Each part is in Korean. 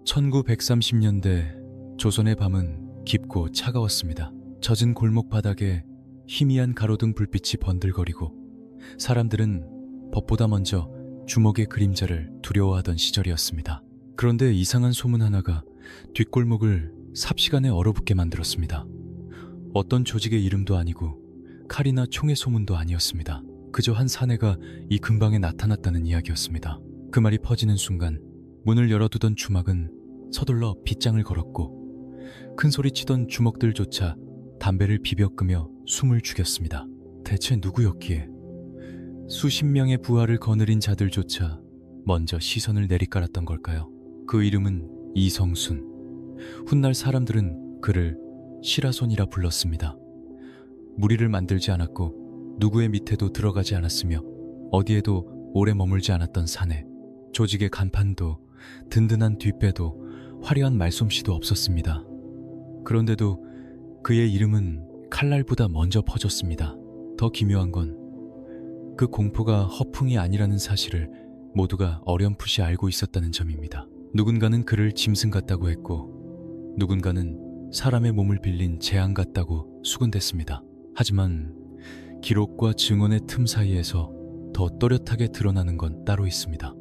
1930년대 조선의 밤은 깊고 차가웠습니다. 젖은 골목 바닥에 희미한 가로등 불빛이 번들거리고 사람들은 법보다 먼저 주먹의 그림자를 두려워하던 시절이었습니다. 그런데 이상한 소문 하나가 뒷골목을 삽시간에 얼어붙게 만들었습니다. 어떤 조직의 이름도 아니고 칼이나 총의 소문도 아니었습니다. 그저 한 사내가 이 근방에 나타났다는 이야기였습니다. 그 말이 퍼지는 순간 문을 열어두던 주막은 서둘러 빗장을 걸었고 큰 소리 치던 주먹들조차 담배를 비벼끄며 숨을 죽였습니다. 대체 누구였기에 수십 명의 부하를 거느린 자들조차 먼저 시선을 내리깔았던 걸까요? 그 이름은 이성순. 훗날 사람들은 그를 시라손이라 불렀습니다. 무리를 만들지 않았고 누구의 밑에도 들어가지 않았으며 어디에도 오래 머물지 않았던 사내. 조직의 간판도 든든한 뒷배도 화려한 말솜씨도 없었습니다. 그런데도 그의 이름은 칼날보다 먼저 퍼졌습니다. 더 기묘한 건 그 공포가 허풍이 아니라는 사실을 모두가 어렴풋이 알고 있었다는 점입니다. 누군가는 그를 짐승 같다고 했고 누군가는 사람의 몸을 빌린 재앙 같다고 수군댔습니다. 하지만 기록과 증언의 틈 사이에서 더 또렷하게 드러나는 건 따로 있습니다.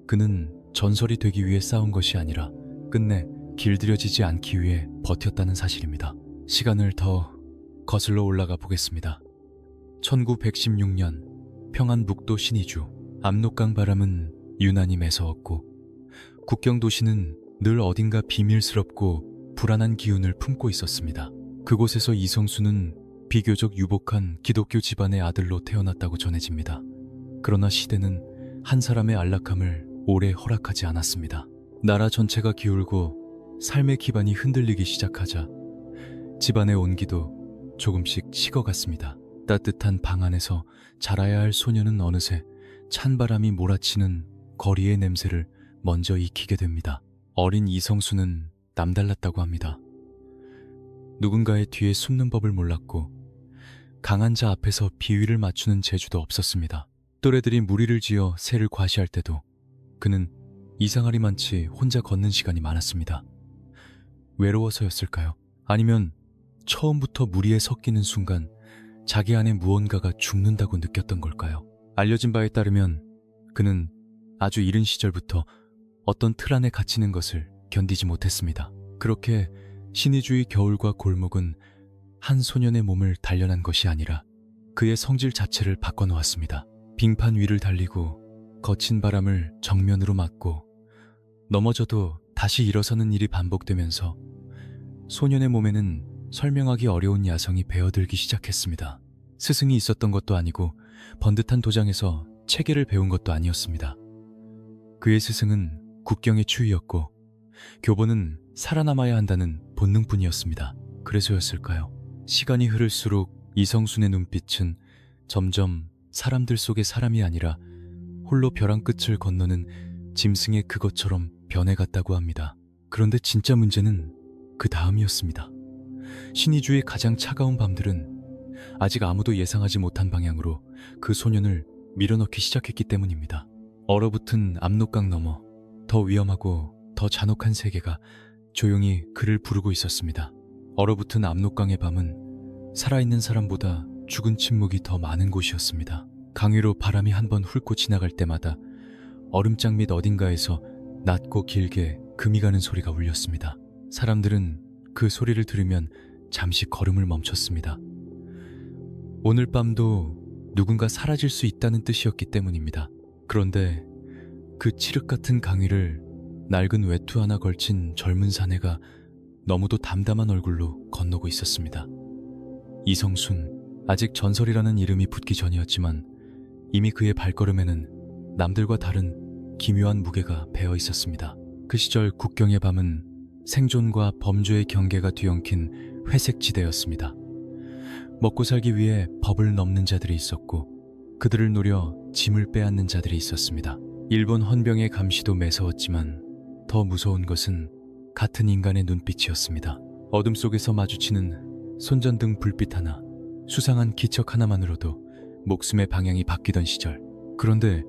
그는 전설이 되기 위해 싸운 것이 아니라 끝내 길들여지지 않기 위해 버텼다는 사실입니다. 시간을 더 거슬러 올라가 보겠습니다. 1916년 평안북도 신의주. 압록강 바람은 유난히 매서웠고 국경 도시는 늘 어딘가 비밀스럽고 불안한 기운을 품고 있었습니다. 그곳에서 이성수는 비교적 유복한 기독교 집안의 아들로 태어났다고 전해집니다. 그러나 시대는 한 사람의 안락함을 오래 허락하지 않았습니다. 나라 전체가 기울고 삶의 기반이 흔들리기 시작하자 집안의 온기도 조금씩 식어갔습니다. 따뜻한 방 안에서 자라야 할 소녀는 어느새 찬바람이 몰아치는 거리의 냄새를 먼저 익히게 됩니다. 어린 이성수는 남달랐다고 합니다. 누군가의 뒤에 숨는 법을 몰랐고 강한 자 앞에서 비위를 맞추는 재주도 없었습니다. 또래들이 무리를 지어 새를 과시할 때도 그는 이상하리만치 혼자 걷는 시간이 많았습니다. 외로워서였을까요? 아니면 처음부터 무리에 섞이는 순간 자기 안에 무언가가 죽는다고 느꼈던 걸까요? 알려진 바에 따르면 그는 아주 이른 시절부터 어떤 틀 안에 갇히는 것을 견디지 못했습니다. 그렇게 신의주의 겨울과 골목은 한 소년의 몸을 단련한 것이 아니라 그의 성질 자체를 바꿔놓았습니다. 빙판 위를 달리고 거친 바람을 정면으로 맞고 넘어져도 다시 일어서는 일이 반복되면서 소년의 몸에는 설명하기 어려운 야성이 배어들기 시작했습니다. 스승이 있었던 것도 아니고 번듯한 도장에서 체계를 배운 것도 아니었습니다. 그의 스승은 국경의 추위였고 교본은 살아남아야 한다는 본능뿐이었습니다. 그래서였을까요? 시간이 흐를수록 이성순의 눈빛은 점점 사람들 속의 사람이 아니라 홀로 벼랑 끝을 건너는 짐승의 그것처럼 변해갔다고 합니다. 그런데 진짜 문제는 그 다음이었습니다. 신의주의 가장 차가운 밤들은 아직 아무도 예상하지 못한 방향으로 그 소년을 밀어넣기 시작했기 때문입니다. 얼어붙은 압록강 너머 더 위험하고 더 잔혹한 세계가 조용히 그를 부르고 있었습니다. 얼어붙은 압록강의 밤은 살아있는 사람보다 죽은 침묵이 더 많은 곳이었습니다. 강 위로 바람이 한번 훑고 지나갈 때마다 얼음장 밑 어딘가에서 낮고 길게 금이 가는 소리가 울렸습니다. 사람들은 그 소리를 들으면 잠시 걸음을 멈췄습니다. 오늘 밤도 누군가 사라질 수 있다는 뜻이었기 때문입니다. 그런데 그 칠흑 같은 강 위를 낡은 외투 하나 걸친 젊은 사내가 너무도 담담한 얼굴로 건너고 있었습니다. 이성순. 아직 전설이라는 이름이 붙기 전이었지만 이미 그의 발걸음에는 남들과 다른 기묘한 무게가 배어 있었습니다. 그 시절 국경의 밤은 생존과 범죄의 경계가 뒤엉킨 회색지대였습니다. 먹고 살기 위해 법을 넘는 자들이 있었고 그들을 노려 짐을 빼앗는 자들이 있었습니다. 일본 헌병의 감시도 매서웠지만 더 무서운 것은 같은 인간의 눈빛이었습니다. 어둠 속에서 마주치는 손전등 불빛 하나, 수상한 기척 하나만으로도 목숨의 방향이 바뀌던 시절. 그런데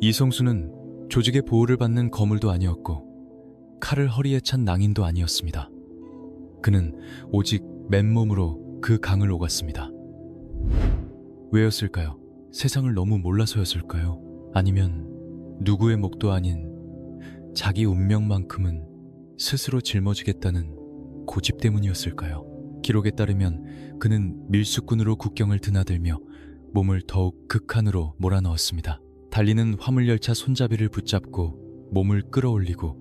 이성수는 조직의 보호를 받는 거물도 아니었고 칼을 허리에 찬 낭인도 아니었습니다. 그는 오직 맨몸으로 그 강을 오갔습니다. 왜였을까요? 세상을 너무 몰라서였을까요? 아니면 누구의 목도 아닌 자기 운명만큼은 스스로 짊어지겠다는 고집 때문이었을까요? 기록에 따르면 그는 밀수꾼으로 국경을 드나들며 몸을 더욱 극한으로 몰아넣었습니다. 달리는 화물열차 손잡이를 붙잡고 몸을 끌어올리고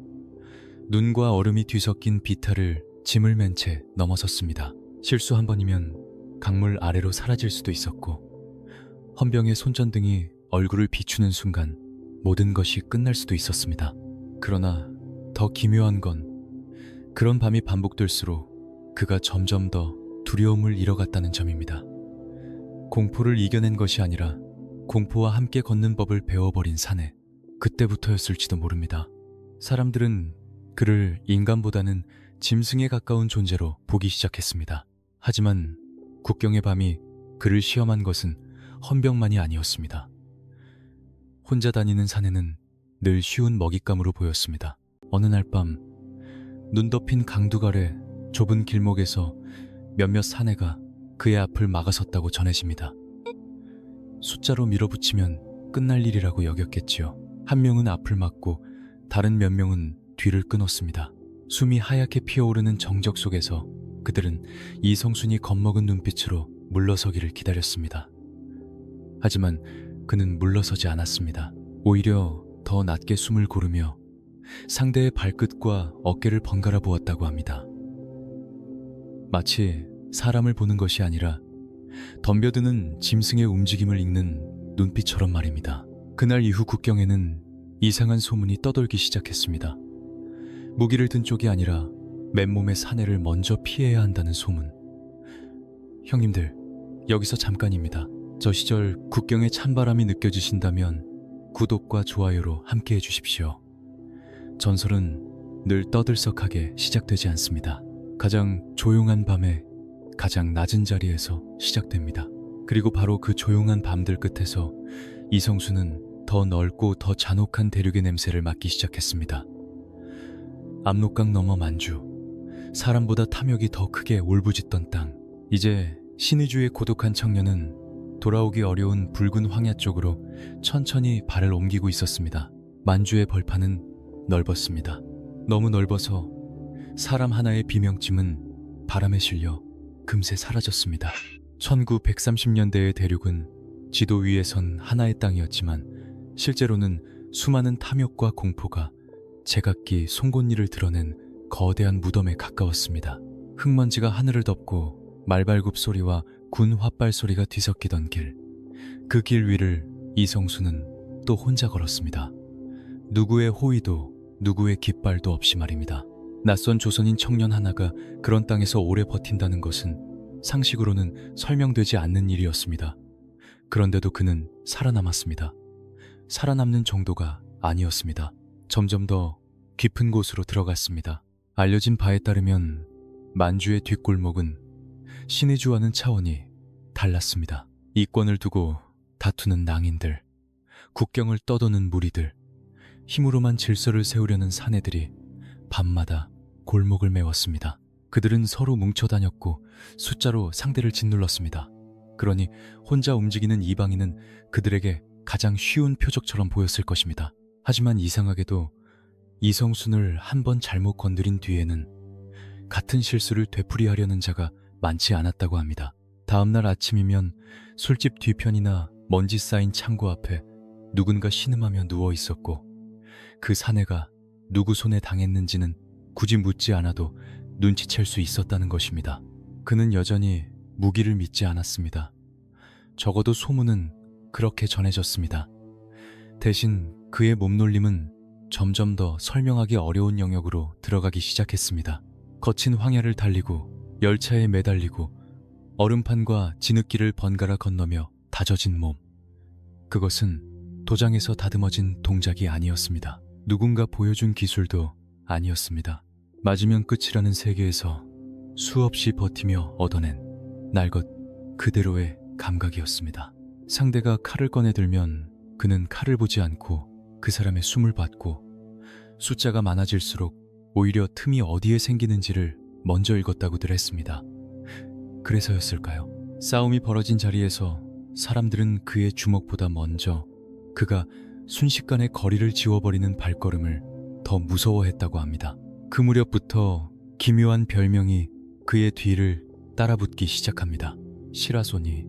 눈과 얼음이 뒤섞인 비탈을 짐을 맨 채 넘어섰습니다. 실수 한 번이면 강물 아래로 사라질 수도 있었고 헌병의 손전등이 얼굴을 비추는 순간 모든 것이 끝날 수도 있었습니다. 그러나 더 기묘한 건 그런 밤이 반복될수록 그가 점점 더 두려움을 잃어갔다는 점입니다. 공포를 이겨낸 것이 아니라 공포와 함께 걷는 법을 배워버린 사내, 그때부터였을지도 모릅니다. 사람들은 그를 인간보다는 짐승에 가까운 존재로 보기 시작했습니다. 하지만 국경의 밤이 그를 시험한 것은 헌병만이 아니었습니다. 혼자 다니는 사내는 늘 쉬운 먹잇감으로 보였습니다. 어느 날 밤 눈 덮인 강둑 아래 좁은 길목에서 몇몇 사내가 그의 앞을 막아섰다고 전해집니다. 숫자로 밀어붙이면 끝날 일이라고 여겼겠지요. 한 명은 앞을 막고 다른 몇 명은 뒤를 끊었습니다. 숨이 하얗게 피어오르는 정적 속에서 그들은 이성순이 겁먹은 눈빛으로 물러서기를 기다렸습니다. 하지만 그는 물러서지 않았습니다. 오히려 더 낮게 숨을 고르며 상대의 발끝과 어깨를 번갈아 보았다고 합니다. 마치 사람을 보는 것이 아니라 덤벼드는 짐승의 움직임을 읽는 눈빛처럼 말입니다. 그날 이후 국경에는 이상한 소문이 떠돌기 시작했습니다. 무기를 든 쪽이 아니라 맨몸의 사내를 먼저 피해야 한다는 소문. 형님들, 여기서 잠깐입니다. 저 시절 국경의 찬바람이 느껴지신다면 구독과 좋아요로 함께해 주십시오. 전설은 늘 떠들썩하게 시작되지 않습니다. 가장 조용한 밤에 가장 낮은 자리에서 시작됩니다. 그리고 바로 그 조용한 밤들 끝에서 이성수는 더 넓고 더 잔혹한 대륙의 냄새를 맡기 시작했습니다. 압록강 너머 만주, 사람보다 탐욕이 더 크게 울부짖던 땅. 이제 신의주의 고독한 청년은 돌아오기 어려운 붉은 황야 쪽으로 천천히 발을 옮기고 있었습니다. 만주의 벌판은 넓었습니다. 너무 넓어서 사람 하나의 비명쯤은 바람에 실려 금세 사라졌습니다. 1930년대의 대륙은 지도 위에선 하나의 땅이었지만 실제로는 수많은 탐욕과 공포가 제각기 송곳니를 드러낸 거대한 무덤에 가까웠습니다. 흙먼지가 하늘을 덮고 말발굽 소리와 군 홧발 소리가 뒤섞이던 길. 그 길 위를 이성수는 또 혼자 걸었습니다. 누구의 호의도 누구의 깃발도 없이 말입니다. 낯선 조선인 청년 하나가 그런 땅에서 오래 버틴다는 것은 상식으로는 설명되지 않는 일이었습니다. 그런데도 그는 살아남았습니다. 살아남는 정도가 아니었습니다. 점점 더 깊은 곳으로 들어갔습니다. 알려진 바에 따르면 만주의 뒷골목은 신의주와는 차원이 달랐습니다. 이권을 두고 다투는 낭인들, 국경을 떠도는 무리들, 힘으로만 질서를 세우려는 사내들이 밤마다 골목을 메웠습니다. 그들은 서로 뭉쳐 다녔고 숫자로 상대를 짓눌렀습니다. 그러니 혼자 움직이는 이방인은 그들에게 가장 쉬운 표적처럼 보였을 것입니다. 하지만 이상하게도 이성순을 한 번 잘못 건드린 뒤에는 같은 실수를 되풀이하려는 자가 많지 않았다고 합니다. 다음날 아침이면 술집 뒤편이나 먼지 쌓인 창고 앞에 누군가 신음하며 누워 있었고 그 사내가 누구 손에 당했는지는 굳이 묻지 않아도 눈치챌 수 있었다는 것입니다. 그는 여전히 무기를 믿지 않았습니다. 적어도 소문은 그렇게 전해졌습니다. 대신 그의 몸놀림은 점점 더 설명하기 어려운 영역으로 들어가기 시작했습니다. 거친 황야를 달리고 열차에 매달리고 얼음판과 진흙길을 번갈아 건너며 다져진 몸. 그것은 도장에서 다듬어진 동작이 아니었습니다. 누군가 보여준 기술도 아니었습니다. 맞으면 끝이라는 세계에서 수없이 버티며 얻어낸 날 것 그대로의 감각이었습니다. 상대가 칼을 꺼내들면 그는 칼을 보지 않고 그 사람의 숨을 받고 숫자가 많아질수록 오히려 틈이 어디에 생기는지를 먼저 읽었다고들 했습니다. 그래서였을까요? 싸움이 벌어진 자리에서 사람들은 그의 주먹보다 먼저 그가 순식간에 거리를 지워버리는 발걸음을 더 무서워했다고 합니다. 그 무렵부터 기묘한 별명이 그의 뒤를 따라붙기 시작합니다. 시라소니,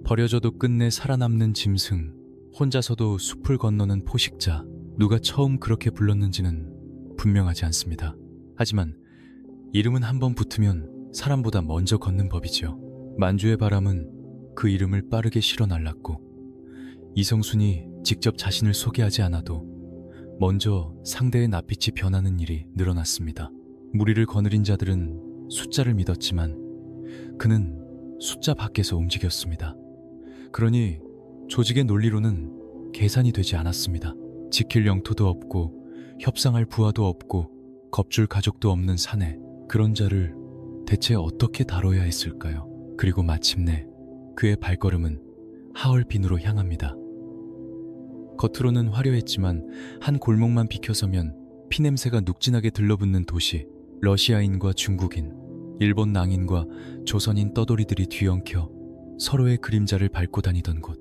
버려져도 끝내 살아남는 짐승, 혼자서도 숲을 건너는 포식자. 누가 처음 그렇게 불렀는지는 분명하지 않습니다. 하지만 이름은 한번 붙으면 사람보다 먼저 걷는 법이지요. 만주의 바람은 그 이름을 빠르게 실어 날랐고 이성순이 직접 자신을 소개하지 않아도 먼저 상대의 낯빛이 변하는 일이 늘어났습니다. 무리를 거느린 자들은 숫자를 믿었지만 그는 숫자 밖에서 움직였습니다. 그러니 조직의 논리로는 계산이 되지 않았습니다. 지킬 영토도 없고 협상할 부하도 없고 겁줄 가족도 없는 사내, 그런 자를 대체 어떻게 다뤄야 했을까요? 그리고 마침내 그의 발걸음은 하얼빈으로 향합니다. 겉으로는 화려했지만 한 골목만 비켜서면 피냄새가 눅진하게 들러붙는 도시, 러시아인과 중국인, 일본 낭인과 조선인 떠돌이들이 뒤엉켜 서로의 그림자를 밟고 다니던 곳.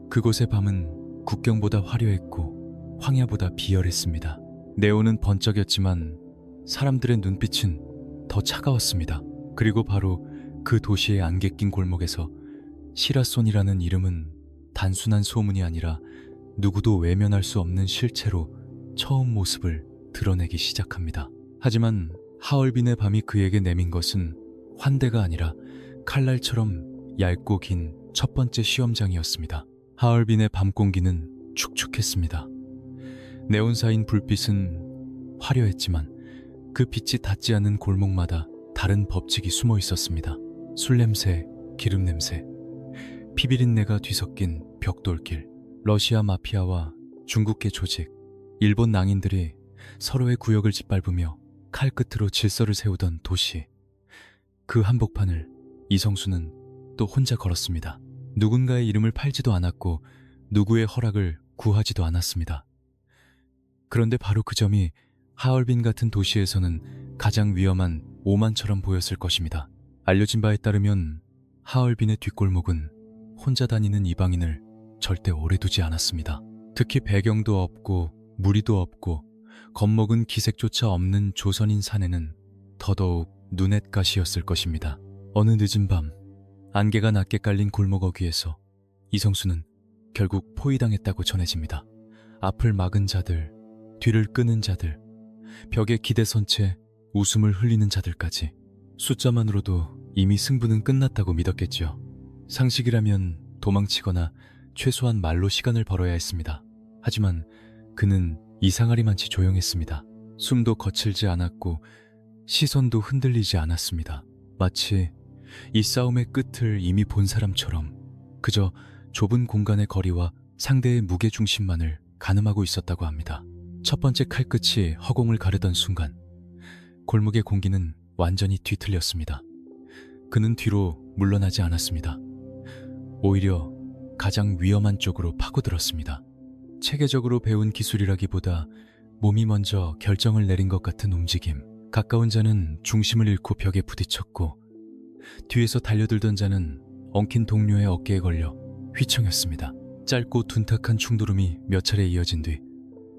그곳의 밤은 국경보다 화려했고 황야보다 비열했습니다. 네온은 번쩍였지만 사람들의 눈빛은 더 차가웠습니다. 그리고 바로 그 도시의 안개 낀 골목에서 시라손이라는 이름은 단순한 소문이 아니라 누구도 외면할 수 없는 실체로 처음 모습을 드러내기 시작합니다. 하지만 하얼빈의 밤이 그에게 내민 것은 환대가 아니라 칼날처럼 얇고 긴 첫 번째 시험장이었습니다. 하얼빈의 밤 공기는 축축했습니다. 네온사인 불빛은 화려했지만 그 빛이 닿지 않은 골목마다 다른 법칙이 숨어 있었습니다. 술 냄새, 기름 냄새, 피비린내가 뒤섞인 벽돌길, 러시아 마피아와 중국계 조직, 일본 낭인들이 서로의 구역을 짓밟으며 칼끝으로 질서를 세우던 도시. 그 한복판을 이성수는 또 혼자 걸었습니다. 누군가의 이름을 팔지도 않았고 누구의 허락을 구하지도 않았습니다. 그런데 바로 그 점이 하얼빈 같은 도시에서는 가장 위험한 오만처럼 보였을 것입니다. 알려진 바에 따르면 하얼빈의 뒷골목은 혼자 다니는 이방인을 절대 오래 두지 않았습니다. 특히 배경도 없고 무리도 없고 겁먹은 기색조차 없는 조선인 사내는 더더욱 눈엣가시였을 것입니다. 어느 늦은 밤 안개가 낮게 깔린 골목 어귀에서 이성수는 결국 포위당했다고 전해집니다. 앞을 막은 자들, 뒤를 끄는 자들, 벽에 기대선 채 웃음을 흘리는 자들까지. 숫자만으로도 이미 승부는 끝났다고 믿었겠죠. 상식이라면 도망치거나 최소한 말로 시간을 벌어야 했습니다. 하지만 그는 이상하리만치 조용했습니다. 숨도 거칠지 않았고 시선도 흔들리지 않았습니다. 마치 이 싸움의 끝을 이미 본 사람처럼 그저 좁은 공간의 거리와 상대의 무게중심만을 가늠하고 있었다고 합니다. 첫 번째 칼끝이 허공을 가르던 순간 골목의 공기는 완전히 뒤틀렸습니다. 그는 뒤로 물러나지 않았습니다. 오히려 가장 위험한 쪽으로 파고들었습니다. 체계적으로 배운 기술이라기보다 몸이 먼저 결정을 내린 것 같은 움직임. 가까운 자는 중심을 잃고 벽에 부딪혔고 뒤에서 달려들던 자는 엉킨 동료의 어깨에 걸려 휘청였습니다. 짧고 둔탁한 충돌음이 몇 차례 이어진 뒤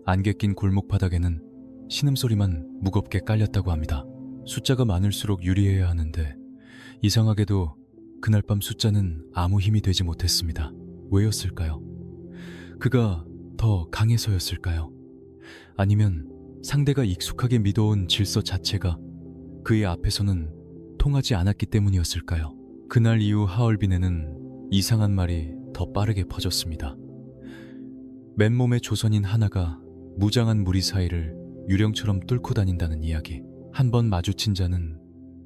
안개 낀 골목 바닥에는 신음소리만 무겁게 깔렸다고 합니다. 숫자가 많을수록 유리해야 하는데 이상하게도 그날 밤 숫자는 아무 힘이 되지 못했습니다. 왜였을까요? 그가 더 강해서였을까요? 아니면 상대가 익숙하게 믿어온 질서 자체가 그의 앞에서는 통하지 않았기 때문이었을까요? 그날 이후 하얼빈에는 이상한 말이 더 빠르게 퍼졌습니다. 맨몸의 조선인 하나가 무장한 무리 사이를 유령처럼 뚫고 다닌다는 이야기. 한 번 마주친 자는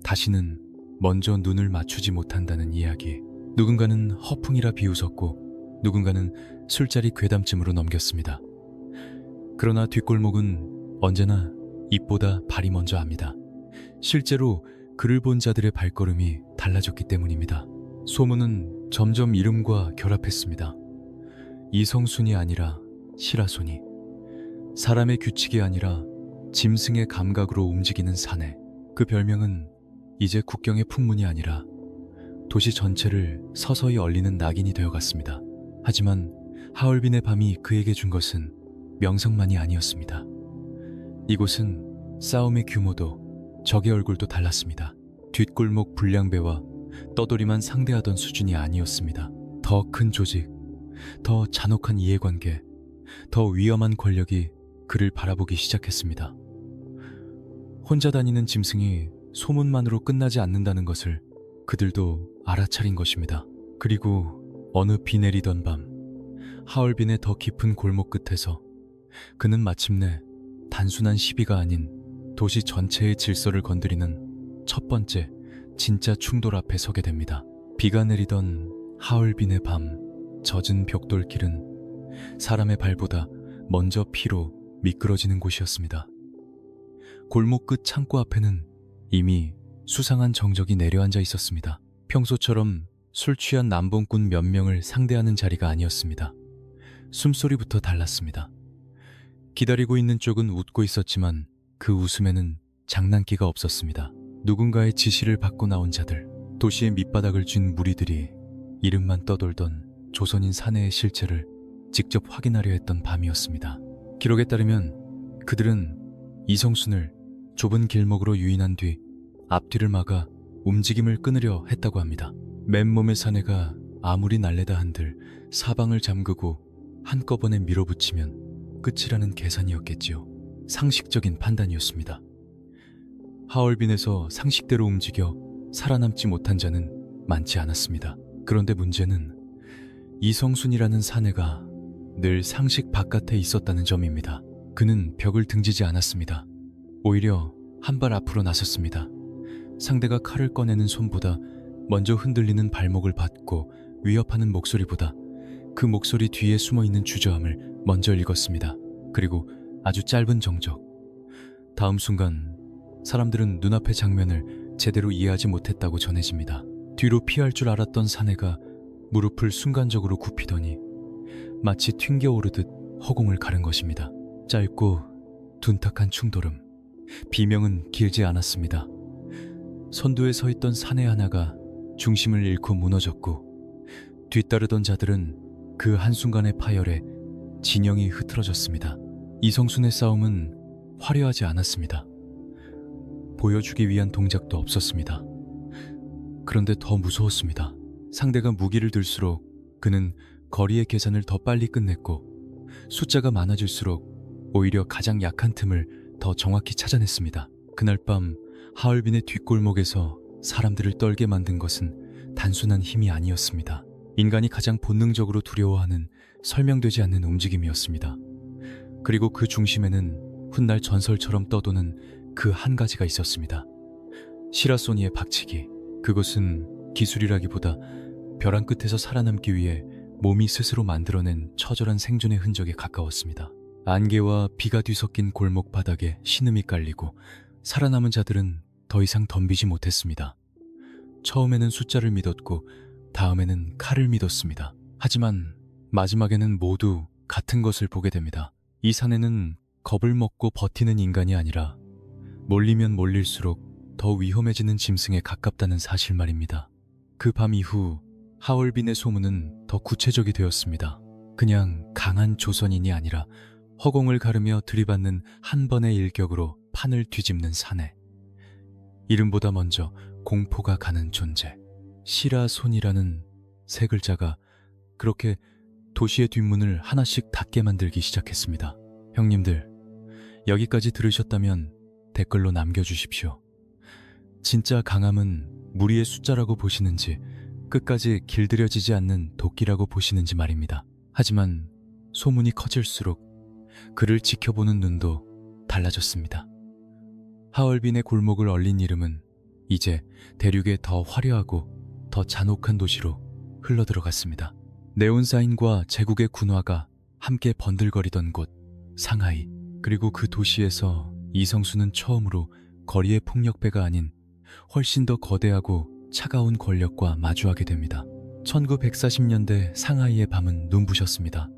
다시는 먼저 눈을 맞추지 못한다는 이야기. 누군가는 허풍이라 비웃었고 누군가는 술자리 괴담쯤으로 넘겼습니다. 그러나 뒷골목은 언제나 입보다 발이 먼저 합니다. 실제로 그를 본 자들의 발걸음이 달라졌기 때문입니다. 소문은 점점 이름과 결합했습니다. 이성순이 아니라 시라손이, 사람의 규칙이 아니라 짐승의 감각으로 움직이는 사내. 그 별명은 이제 국경의 풍문이 아니라 도시 전체를 서서히 얼리는 낙인이 되어갔습니다. 하지만 하얼빈의 밤이 그에게 준 것은 명성만이 아니었습니다. 이곳은 싸움의 규모도 적의 얼굴도 달랐습니다. 뒷골목 불량배와 떠돌이만 상대하던 수준이 아니었습니다. 더 큰 조직, 더 잔혹한 이해관계, 더 위험한 권력이 그를 바라보기 시작했습니다. 혼자 다니는 짐승이 소문만으로 끝나지 않는다는 것을 그들도 알아차린 것입니다. 그리고 어느 비 내리던 밤, 하얼빈의 더 깊은 골목 끝에서 그는 마침내 단순한 시비가 아닌 도시 전체의 질서를 건드리는 첫 번째 진짜 충돌 앞에 서게 됩니다. 비가 내리던 하얼빈의 밤, 젖은 벽돌길은 사람의 발보다 먼저 피로 미끄러지는 곳이었습니다. 골목 끝 창고 앞에는 이미 수상한 정적이 내려앉아 있었습니다. 평소처럼 술 취한 남봉꾼 몇 명을 상대하는 자리가 아니었습니다. 숨소리부터 달랐습니다. 기다리고 있는 쪽은 웃고 있었지만 그 웃음에는 장난기가 없었습니다. 누군가의 지시를 받고 나온 자들, 도시의 밑바닥을 쥔 무리들이 이름만 떠돌던 조선인 사내의 실체를 직접 확인하려 했던 밤이었습니다. 기록에 따르면 그들은 이성순을 좁은 길목으로 유인한 뒤 앞뒤를 막아 움직임을 끊으려 했다고 합니다. 맨몸의 사내가 아무리 날래다 한들 사방을 잠그고 한꺼번에 밀어붙이면 끝이라는 계산이었겠지요. 상식적인 판단이었습니다. 하얼빈에서 상식대로 움직여 살아남지 못한 자는 많지 않았습니다. 그런데 문제는 이성순이라는 사내가 늘 상식 바깥에 있었다는 점입니다. 그는 벽을 등지지 않았습니다. 오히려 한 발 앞으로 나섰습니다. 상대가 칼을 꺼내는 손보다 먼저 흔들리는 발목을 받고 위협하는 목소리보다 그 목소리 뒤에 숨어있는 주저함을 먼저 읽었습니다. 그리고 아주 짧은 정적. 다음 순간 사람들은 눈앞의 장면을 제대로 이해하지 못했다고 전해집니다. 뒤로 피할 줄 알았던 사내가 무릎을 순간적으로 굽히더니 마치 튕겨오르듯 허공을 가른 것입니다. 짧고 둔탁한 충돌음. 비명은 길지 않았습니다. 선두에 서 있던 사내 하나가 중심을 잃고 무너졌고 뒤따르던 자들은 그 한순간의 파열에 진영이 흐트러졌습니다. 이성순의 싸움은 화려하지 않았습니다. 보여주기 위한 동작도 없었습니다. 그런데 더 무서웠습니다. 상대가 무기를 들수록 그는 거리의 계산을 더 빨리 끝냈고 숫자가 많아질수록 오히려 가장 약한 틈을 더 정확히 찾아냈습니다. 그날 밤 하얼빈의 뒷골목에서 사람들을 떨게 만든 것은 단순한 힘이 아니었습니다. 인간이 가장 본능적으로 두려워하는 설명되지 않는 움직임이었습니다. 그리고 그 중심에는 훗날 전설처럼 떠도는 그 한 가지가 있었습니다. 시라소니의 박치기. 그것은 기술이라기보다 벼랑 끝에서 살아남기 위해 몸이 스스로 만들어낸 처절한 생존의 흔적에 가까웠습니다. 안개와 비가 뒤섞인 골목 바닥에 신음이 깔리고 살아남은 자들은 더 이상 덤비지 못했습니다. 처음에는 숫자를 믿었고 다음에는 칼을 믿었습니다. 하지만 마지막에는 모두 같은 것을 보게 됩니다. 이 사내는 겁을 먹고 버티는 인간이 아니라 몰리면 몰릴수록 더 위험해지는 짐승에 가깝다는 사실 말입니다. 그 밤 이후 하얼빈의 소문은 더 구체적이 되었습니다. 그냥 강한 조선인이 아니라 허공을 가르며 들이받는 한 번의 일격으로 판을 뒤집는 사내. 이름보다 먼저 공포가 가는 존재. 시라손이라는 세 글자가 그렇게 도시의 뒷문을 하나씩 닫게 만들기 시작했습니다. 형님들, 여기까지 들으셨다면 댓글로 남겨주십시오. 진짜 강함은 무리의 숫자라고 보시는지 끝까지 길들여지지 않는 도끼라고 보시는지 말입니다. 하지만 소문이 커질수록 그를 지켜보는 눈도 달라졌습니다. 하얼빈의 골목을 얼린 이름은 이제 대륙의 더 화려하고 더 잔혹한 도시로 흘러들어갔습니다. 네온사인과 제국의 군화가 함께 번들거리던 곳 상하이. 그리고 그 도시에서 이성수는 처음으로 거리의 폭력배가 아닌 훨씬 더 거대하고 차가운 권력과 마주하게 됩니다. 1940년대 상하이의 밤은 눈부셨습니다.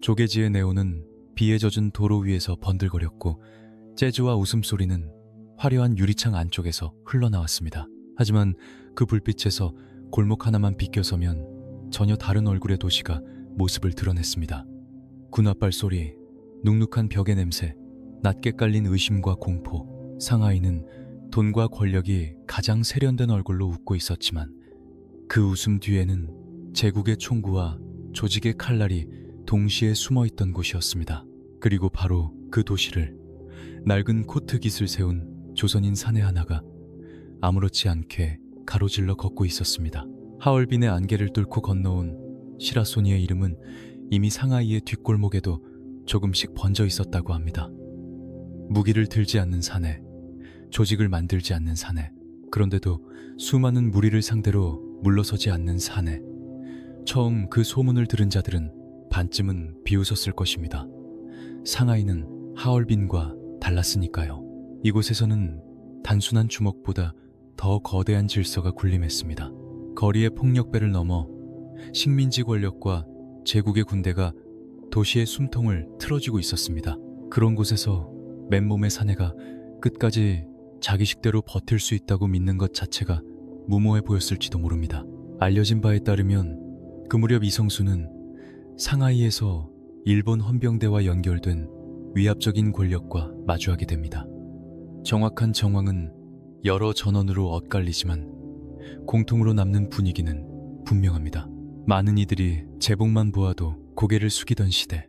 조개지의 네온은 비에 젖은 도로 위에서 번들거렸고 재즈와 웃음소리는 화려한 유리창 안쪽에서 흘러나왔습니다. 하지만 그 불빛에서 골목 하나만 비껴서면 전혀 다른 얼굴의 도시가 모습을 드러냈습니다. 군홧발 소리, 눅눅한 벽의 냄새, 낮게 깔린 의심과 공포. 상하이는 돈과 권력이 가장 세련된 얼굴로 웃고 있었지만 그 웃음 뒤에는 제국의 총구와 조직의 칼날이 동시에 숨어있던 곳이었습니다. 그리고 바로 그 도시를 낡은 코트 깃을 세운 조선인 사내 하나가 아무렇지 않게 가로질러 걷고 있었습니다. 하얼빈의 안개를 뚫고 건너온 시라소니의 이름은 이미 상하이의 뒷골목에도 조금씩 번져 있었다고 합니다. 무기를 들지 않는 사내, 조직을 만들지 않는 사내, 그런데도 수많은 무리를 상대로 물러서지 않는 사내. 처음 그 소문을 들은 자들은 반쯤은 비웃었을 것입니다. 상하이는 하얼빈과 달랐으니까요. 이곳에서는 단순한 주먹보다 더 거대한 질서가 군림했습니다. 거리의 폭력배를 넘어 식민지 권력과 제국의 군대가 도시의 숨통을 틀어쥐고 있었습니다. 그런 곳에서 맨몸의 사내가 끝까지 자기 식대로 버틸 수 있다고 믿는 것 자체가 무모해 보였을지도 모릅니다. 알려진 바에 따르면 그 무렵 이성수는 상하이에서 일본 헌병대와 연결된 위압적인 권력과 마주하게 됩니다. 정확한 정황은 여러 전원으로 엇갈리지만 공통으로 남는 분위기는 분명합니다. 많은 이들이 제복만 보아도 고개를 숙이던 시대,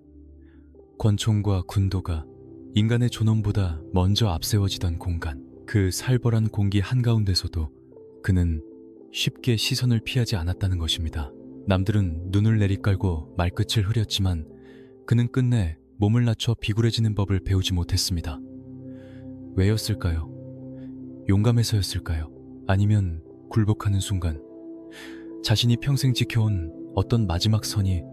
권총과 군도가 인간의 존엄보다 먼저 앞세워지던 공간, 그 살벌한 공기 한가운데서도 그는 쉽게 시선을 피하지 않았다는 것입니다. 남들은 눈을 내리깔고 말끝을 흐렸지만 그는 끝내 몸을 낮춰 비굴해지는 법을 배우지 못했습니다. 왜였을까요? 용감해서였을까요? 아니면 굴복하는 순간 자신이 평생 지켜온 어떤 마지막 선이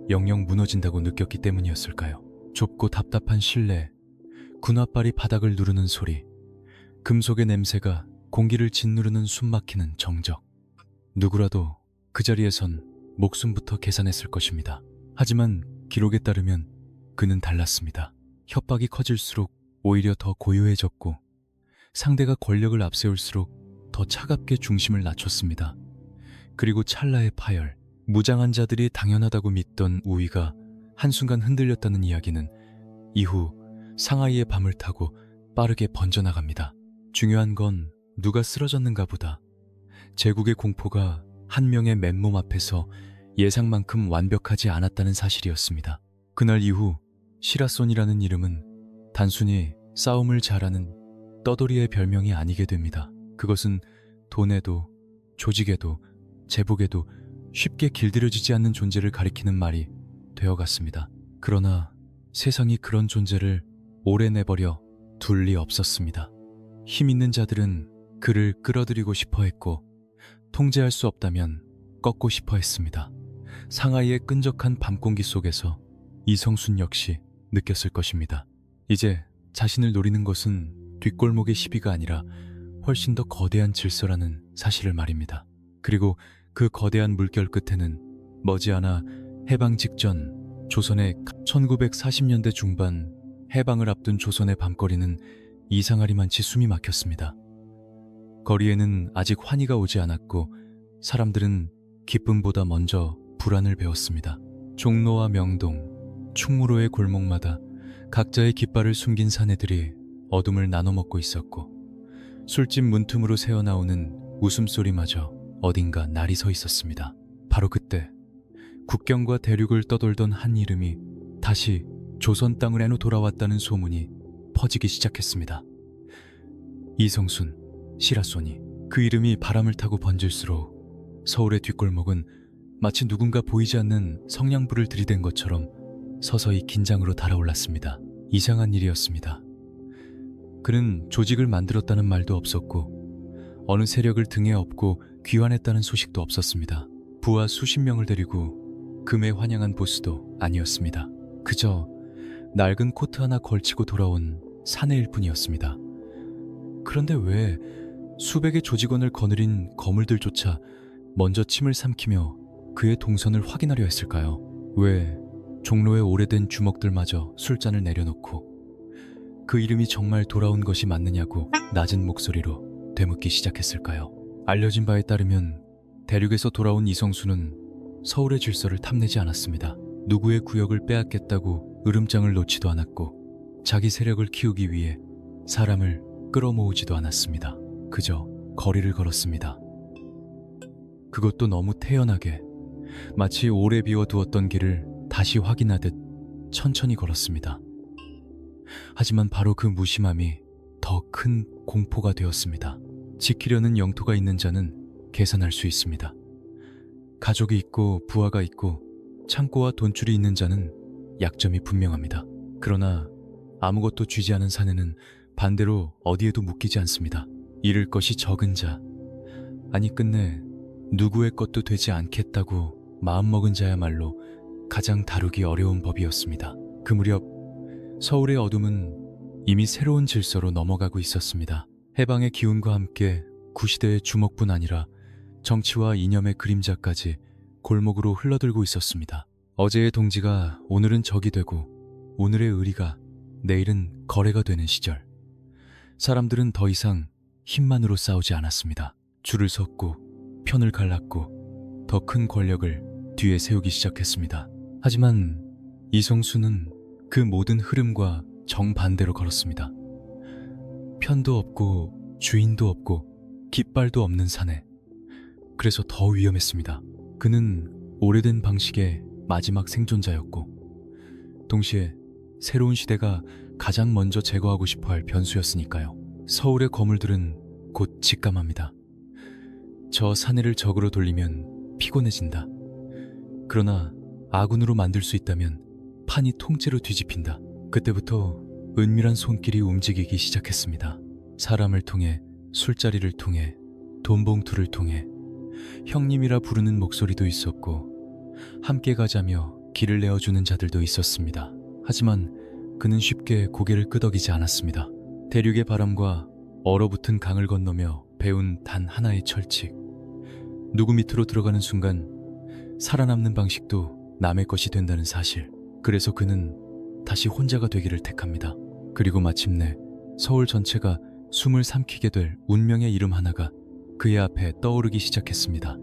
영영 무너진다고 느꼈기 때문이었을까요? 좁고 답답한 실내, 군홧발이 바닥을 누르는 소리, 금속의 냄새가 공기를 짓누르는 숨막히는 정적. 누구라도 그 자리에선 목숨부터 계산했을 것입니다. 하지만 기록에 따르면 그는 달랐습니다. 협박이 커질수록 오히려 더 고요해졌고 상대가 권력을 앞세울수록 더 차갑게 중심을 낮췄습니다. 그리고 찰나의 파열, 무장한 자들이 당연하다고 믿던 우위가 한순간 흔들렸다는 이야기는 이후 상하이의 밤을 타고 빠르게 번져나갑니다. 중요한 건 누가 쓰러졌는가 보다 제국의 공포가 한 명의 맨몸 앞에서 예상만큼 완벽하지 않았다는 사실이었습니다. 그날 이후 시라손이라는 이름은 단순히 싸움을 잘하는 떠돌이의 별명이 아니게 됩니다. 그것은 돈에도 조직에도 제복에도 쉽게 길들여지지 않는 존재를 가리키는 말이 되어갔습니다. 그러나 세상이 그런 존재를 오래 내버려 둘 리 없었습니다. 힘 있는 자들은 그를 끌어들이고 싶어 했고 통제할 수 없다면 꺾고 싶어 했습니다. 상하이의 끈적한 밤공기 속에서 이성순 역시 느꼈을 것입니다. 이제 자신을 노리는 것은 뒷골목의 시비가 아니라 훨씬 더 거대한 질서라는 사실을 말입니다. 그리고 그 거대한 물결 끝에는 머지않아 해방 직전 조선의 1940년대 중반 해방을 앞둔 조선의 밤거리는 이상하리만치 숨이 막혔습니다. 거리에는 아직 환희가 오지 않았고 사람들은 기쁨보다 먼저 불안을 배웠습니다. 종로와 명동, 충무로의 골목마다 각자의 깃발을 숨긴 사내들이 어둠을 나눠 먹고 있었고 술집 문틈으로 새어나오는 웃음소리마저 어딘가 날이 서 있었습니다. 바로 그때 국경과 대륙을 떠돌던 한 이름이 다시 조선 땅을 해노 돌아왔다는 소문이 퍼지기 시작했습니다. 이성순, 시라소니. 그 이름이 바람을 타고 번질수록 서울의 뒷골목은 마치 누군가 보이지 않는 성냥불을 들이댄 것처럼 서서히 긴장으로 달아올랐습니다. 이상한 일이었습니다. 그는 조직을 만들었다는 말도 없었고 어느 세력을 등에 업고 귀환했다는 소식도 없었습니다. 부하 수십 명을 데리고 금에 환영한 보스도 아니었습니다. 그저 낡은 코트 하나 걸치고 돌아온 사내일 뿐이었습니다. 그런데 왜 수백의 조직원을 거느린 거물들조차 먼저 침을 삼키며 그의 동선을 확인하려 했을까요? 왜 종로의 오래된 주먹들마저 술잔을 내려놓고 그 이름이 정말 돌아온 것이 맞느냐고 낮은 목소리로 되묻기 시작했을까요? 알려진 바에 따르면 대륙에서 돌아온 이성수는 서울의 질서를 탐내지 않았습니다. 누구의 구역을 빼앗겠다고 으름장을 놓지도 않았고 자기 세력을 키우기 위해 사람을 끌어모으지도 않았습니다. 그저 거리를 걸었습니다. 그것도 너무 태연하게 마치 오래 비워두었던 길을 다시 확인하듯 천천히 걸었습니다. 하지만 바로 그 무심함이 더 큰 공포가 되었습니다. 지키려는 영토가 있는 자는 계산할 수 있습니다. 가족이 있고 부하가 있고 창고와 돈줄이 있는 자는 약점이 분명합니다. 그러나 아무것도 쥐지 않은 사내는 반대로 어디에도 묶이지 않습니다. 잃을 것이 적은 자, 아니 끝내 누구의 것도 되지 않겠다고 마음먹은 자야말로 가장 다루기 어려운 법이었습니다. 그 무렵 서울의 어둠은 이미 새로운 질서로 넘어가고 있었습니다. 해방의 기운과 함께 구시대의 주먹뿐 아니라 정치와 이념의 그림자까지 골목으로 흘러들고 있었습니다. 어제의 동지가 오늘은 적이 되고 오늘의 의리가 내일은 거래가 되는 시절. 사람들은 더 이상 힘만으로 싸우지 않았습니다. 줄을 섰고 편을 갈랐고 더 큰 권력을 뒤에 세우기 시작했습니다. 하지만 이성수는 그 모든 흐름과 정반대로 걸었습니다. 편도 없고 주인도 없고 깃발도 없는 사내. 그래서 더 위험했습니다. 그는 오래된 방식의 마지막 생존자였고 동시에 새로운 시대가 가장 먼저 제거하고 싶어할 변수였으니까요. 서울의 거물들은 곧 직감합니다. 저 사내를 적으로 돌리면 피곤해진다. 그러나 아군으로 만들 수 있다면 판이 통째로 뒤집힌다. 그때부터 은밀한 손길이 움직이기 시작했습니다. 사람을 통해, 술자리를 통해, 돈봉투를 통해 형님이라 부르는 목소리도 있었고 함께 가자며 길을 내어주는 자들도 있었습니다. 하지만 그는 쉽게 고개를 끄덕이지 않았습니다. 대륙의 바람과 얼어붙은 강을 건너며 배운 단 하나의 철칙. 누구 밑으로 들어가는 순간 살아남는 방식도 남의 것이 된다는 사실. 그래서 그는 다시 혼자가 되기를 택합니다. 그리고 마침내 서울 전체가 숨을 삼키게 될 운명의 이름 하나가 그의 앞에 떠오르기 시작했습니다.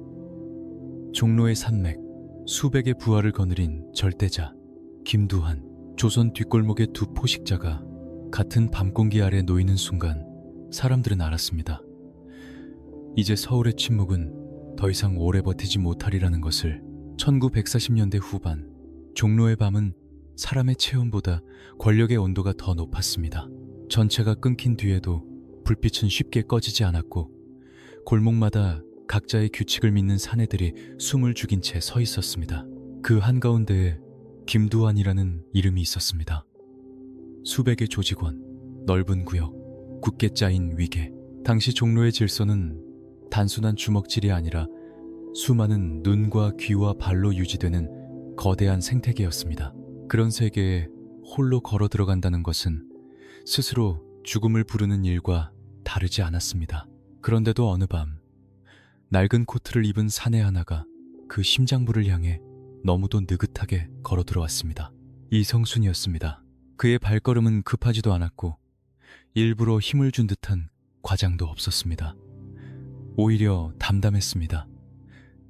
종로의 산맥, 수백의 부하를 거느린 절대자 김두한. 조선 뒷골목의 두 포식자가 같은 밤공기 아래 놓이는 순간 사람들은 알았습니다. 이제 서울의 침묵은 더 이상 오래 버티지 못하리라는 것을. 1940년대 후반 종로의 밤은 사람의 체온보다 권력의 온도가 더 높았습니다. 전체가 끊긴 뒤에도 불빛은 쉽게 꺼지지 않았고 골목마다 각자의 규칙을 믿는 사내들이 숨을 죽인 채 서 있었습니다. 그 한가운데에 김두한이라는 이름이 있었습니다. 수백의 조직원, 넓은 구역, 굳게 짜인 위계. 당시 종로의 질서는 단순한 주먹질이 아니라 수많은 눈과 귀와 발로 유지되는 거대한 생태계였습니다. 그런 세계에 홀로 걸어 들어간다는 것은 스스로 죽음을 부르는 일과 다르지 않았습니다. 그런데도 어느 밤 낡은 코트를 입은 사내 하나가 그 심장부를 향해 너무도 느긋하게 걸어 들어왔습니다. 이성순이었습니다. 그의 발걸음은 급하지도 않았고 일부러 힘을 준 듯한 과장도 없었습니다. 오히려 담담했습니다.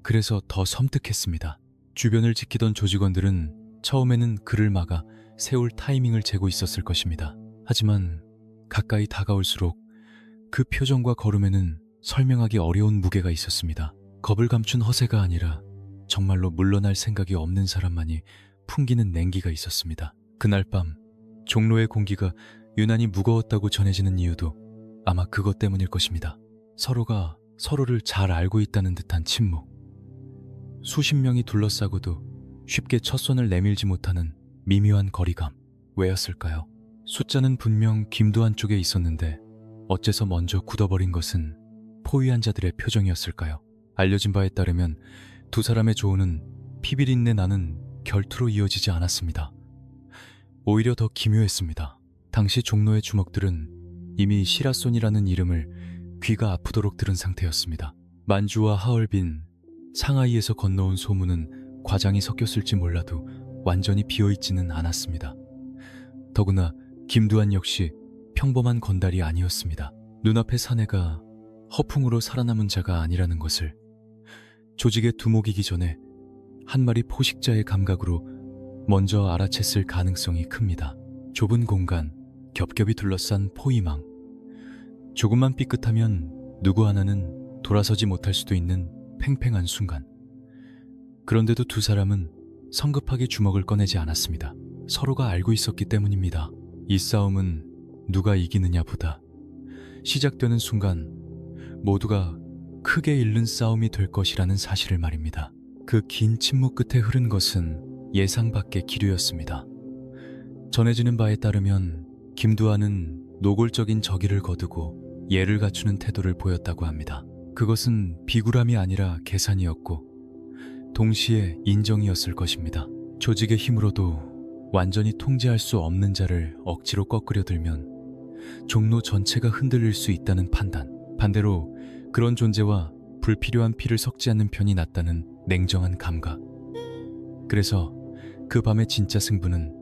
그래서 더 섬뜩했습니다. 주변을 지키던 조직원들은 처음에는 그를 막아 세울 타이밍을 재고 있었을 것입니다. 하지만 가까이 다가올수록 그 표정과 걸음에는 설명하기 어려운 무게가 있었습니다. 겁을 감춘 허세가 아니라 정말로 물러날 생각이 없는 사람만이 풍기는 냉기가 있었습니다. 그날 밤 종로의 공기가 유난히 무거웠다고 전해지는 이유도 아마 그것 때문일 것입니다. 서로가 서로를 잘 알고 있다는 듯한 침묵. 수십 명이 둘러싸고도 쉽게 첫 손을 내밀지 못하는 미묘한 거리감. 왜였을까요? 숫자는 분명 김두한 쪽에 있었는데 어째서 먼저 굳어버린 것은 포위한 자들의 표정이었을까요? 알려진 바에 따르면 두 사람의 조언은 피비린내 나는 결투로 이어지지 않았습니다. 오히려 더 기묘했습니다. 당시 종로의 주먹들은 이미 시라손이라는 이름을 귀가 아프도록 들은 상태였습니다. 만주와 하얼빈, 상하이에서 건너온 소문은 과장이 섞였을지 몰라도 완전히 비어있지는 않았습니다. 더구나 김두한 역시 평범한 건달이 아니었습니다. 눈앞의 사내가 허풍으로 살아남은 자가 아니라는 것을 조직에 두목이기 전에 한 마리 포식자의 감각으로 먼저 알아챘을 가능성이 큽니다. 좁은 공간, 겹겹이 둘러싼 포위망. 조금만 삐끗하면 누구 하나는 돌아서지 못할 수도 있는 팽팽한 순간. 그런데도 두 사람은 성급하게 주먹을 꺼내지 않았습니다. 서로가 알고 있었기 때문입니다. 이 싸움은 누가 이기느냐보다 시작되는 순간 모두가 크게 잃는 싸움이 될 것이라는 사실을 말입니다. 그 긴 침묵 끝에 흐른 것은 예상 밖의 기류였습니다. 전해지는 바에 따르면 김두한은 노골적인 적의를 거두고 예를 갖추는 태도를 보였다고 합니다. 그것은 비굴함이 아니라 계산이었고 동시에 인정이었을 것입니다. 조직의 힘으로도 완전히 통제할 수 없는 자를 억지로 꺾으려 들면 종로 전체가 흔들릴 수 있다는 판단, 반대로 그런 존재와 불필요한 피를 섞지 않는 편이 낫다는 냉정한 감각. 그래서 그 밤의 진짜 승부는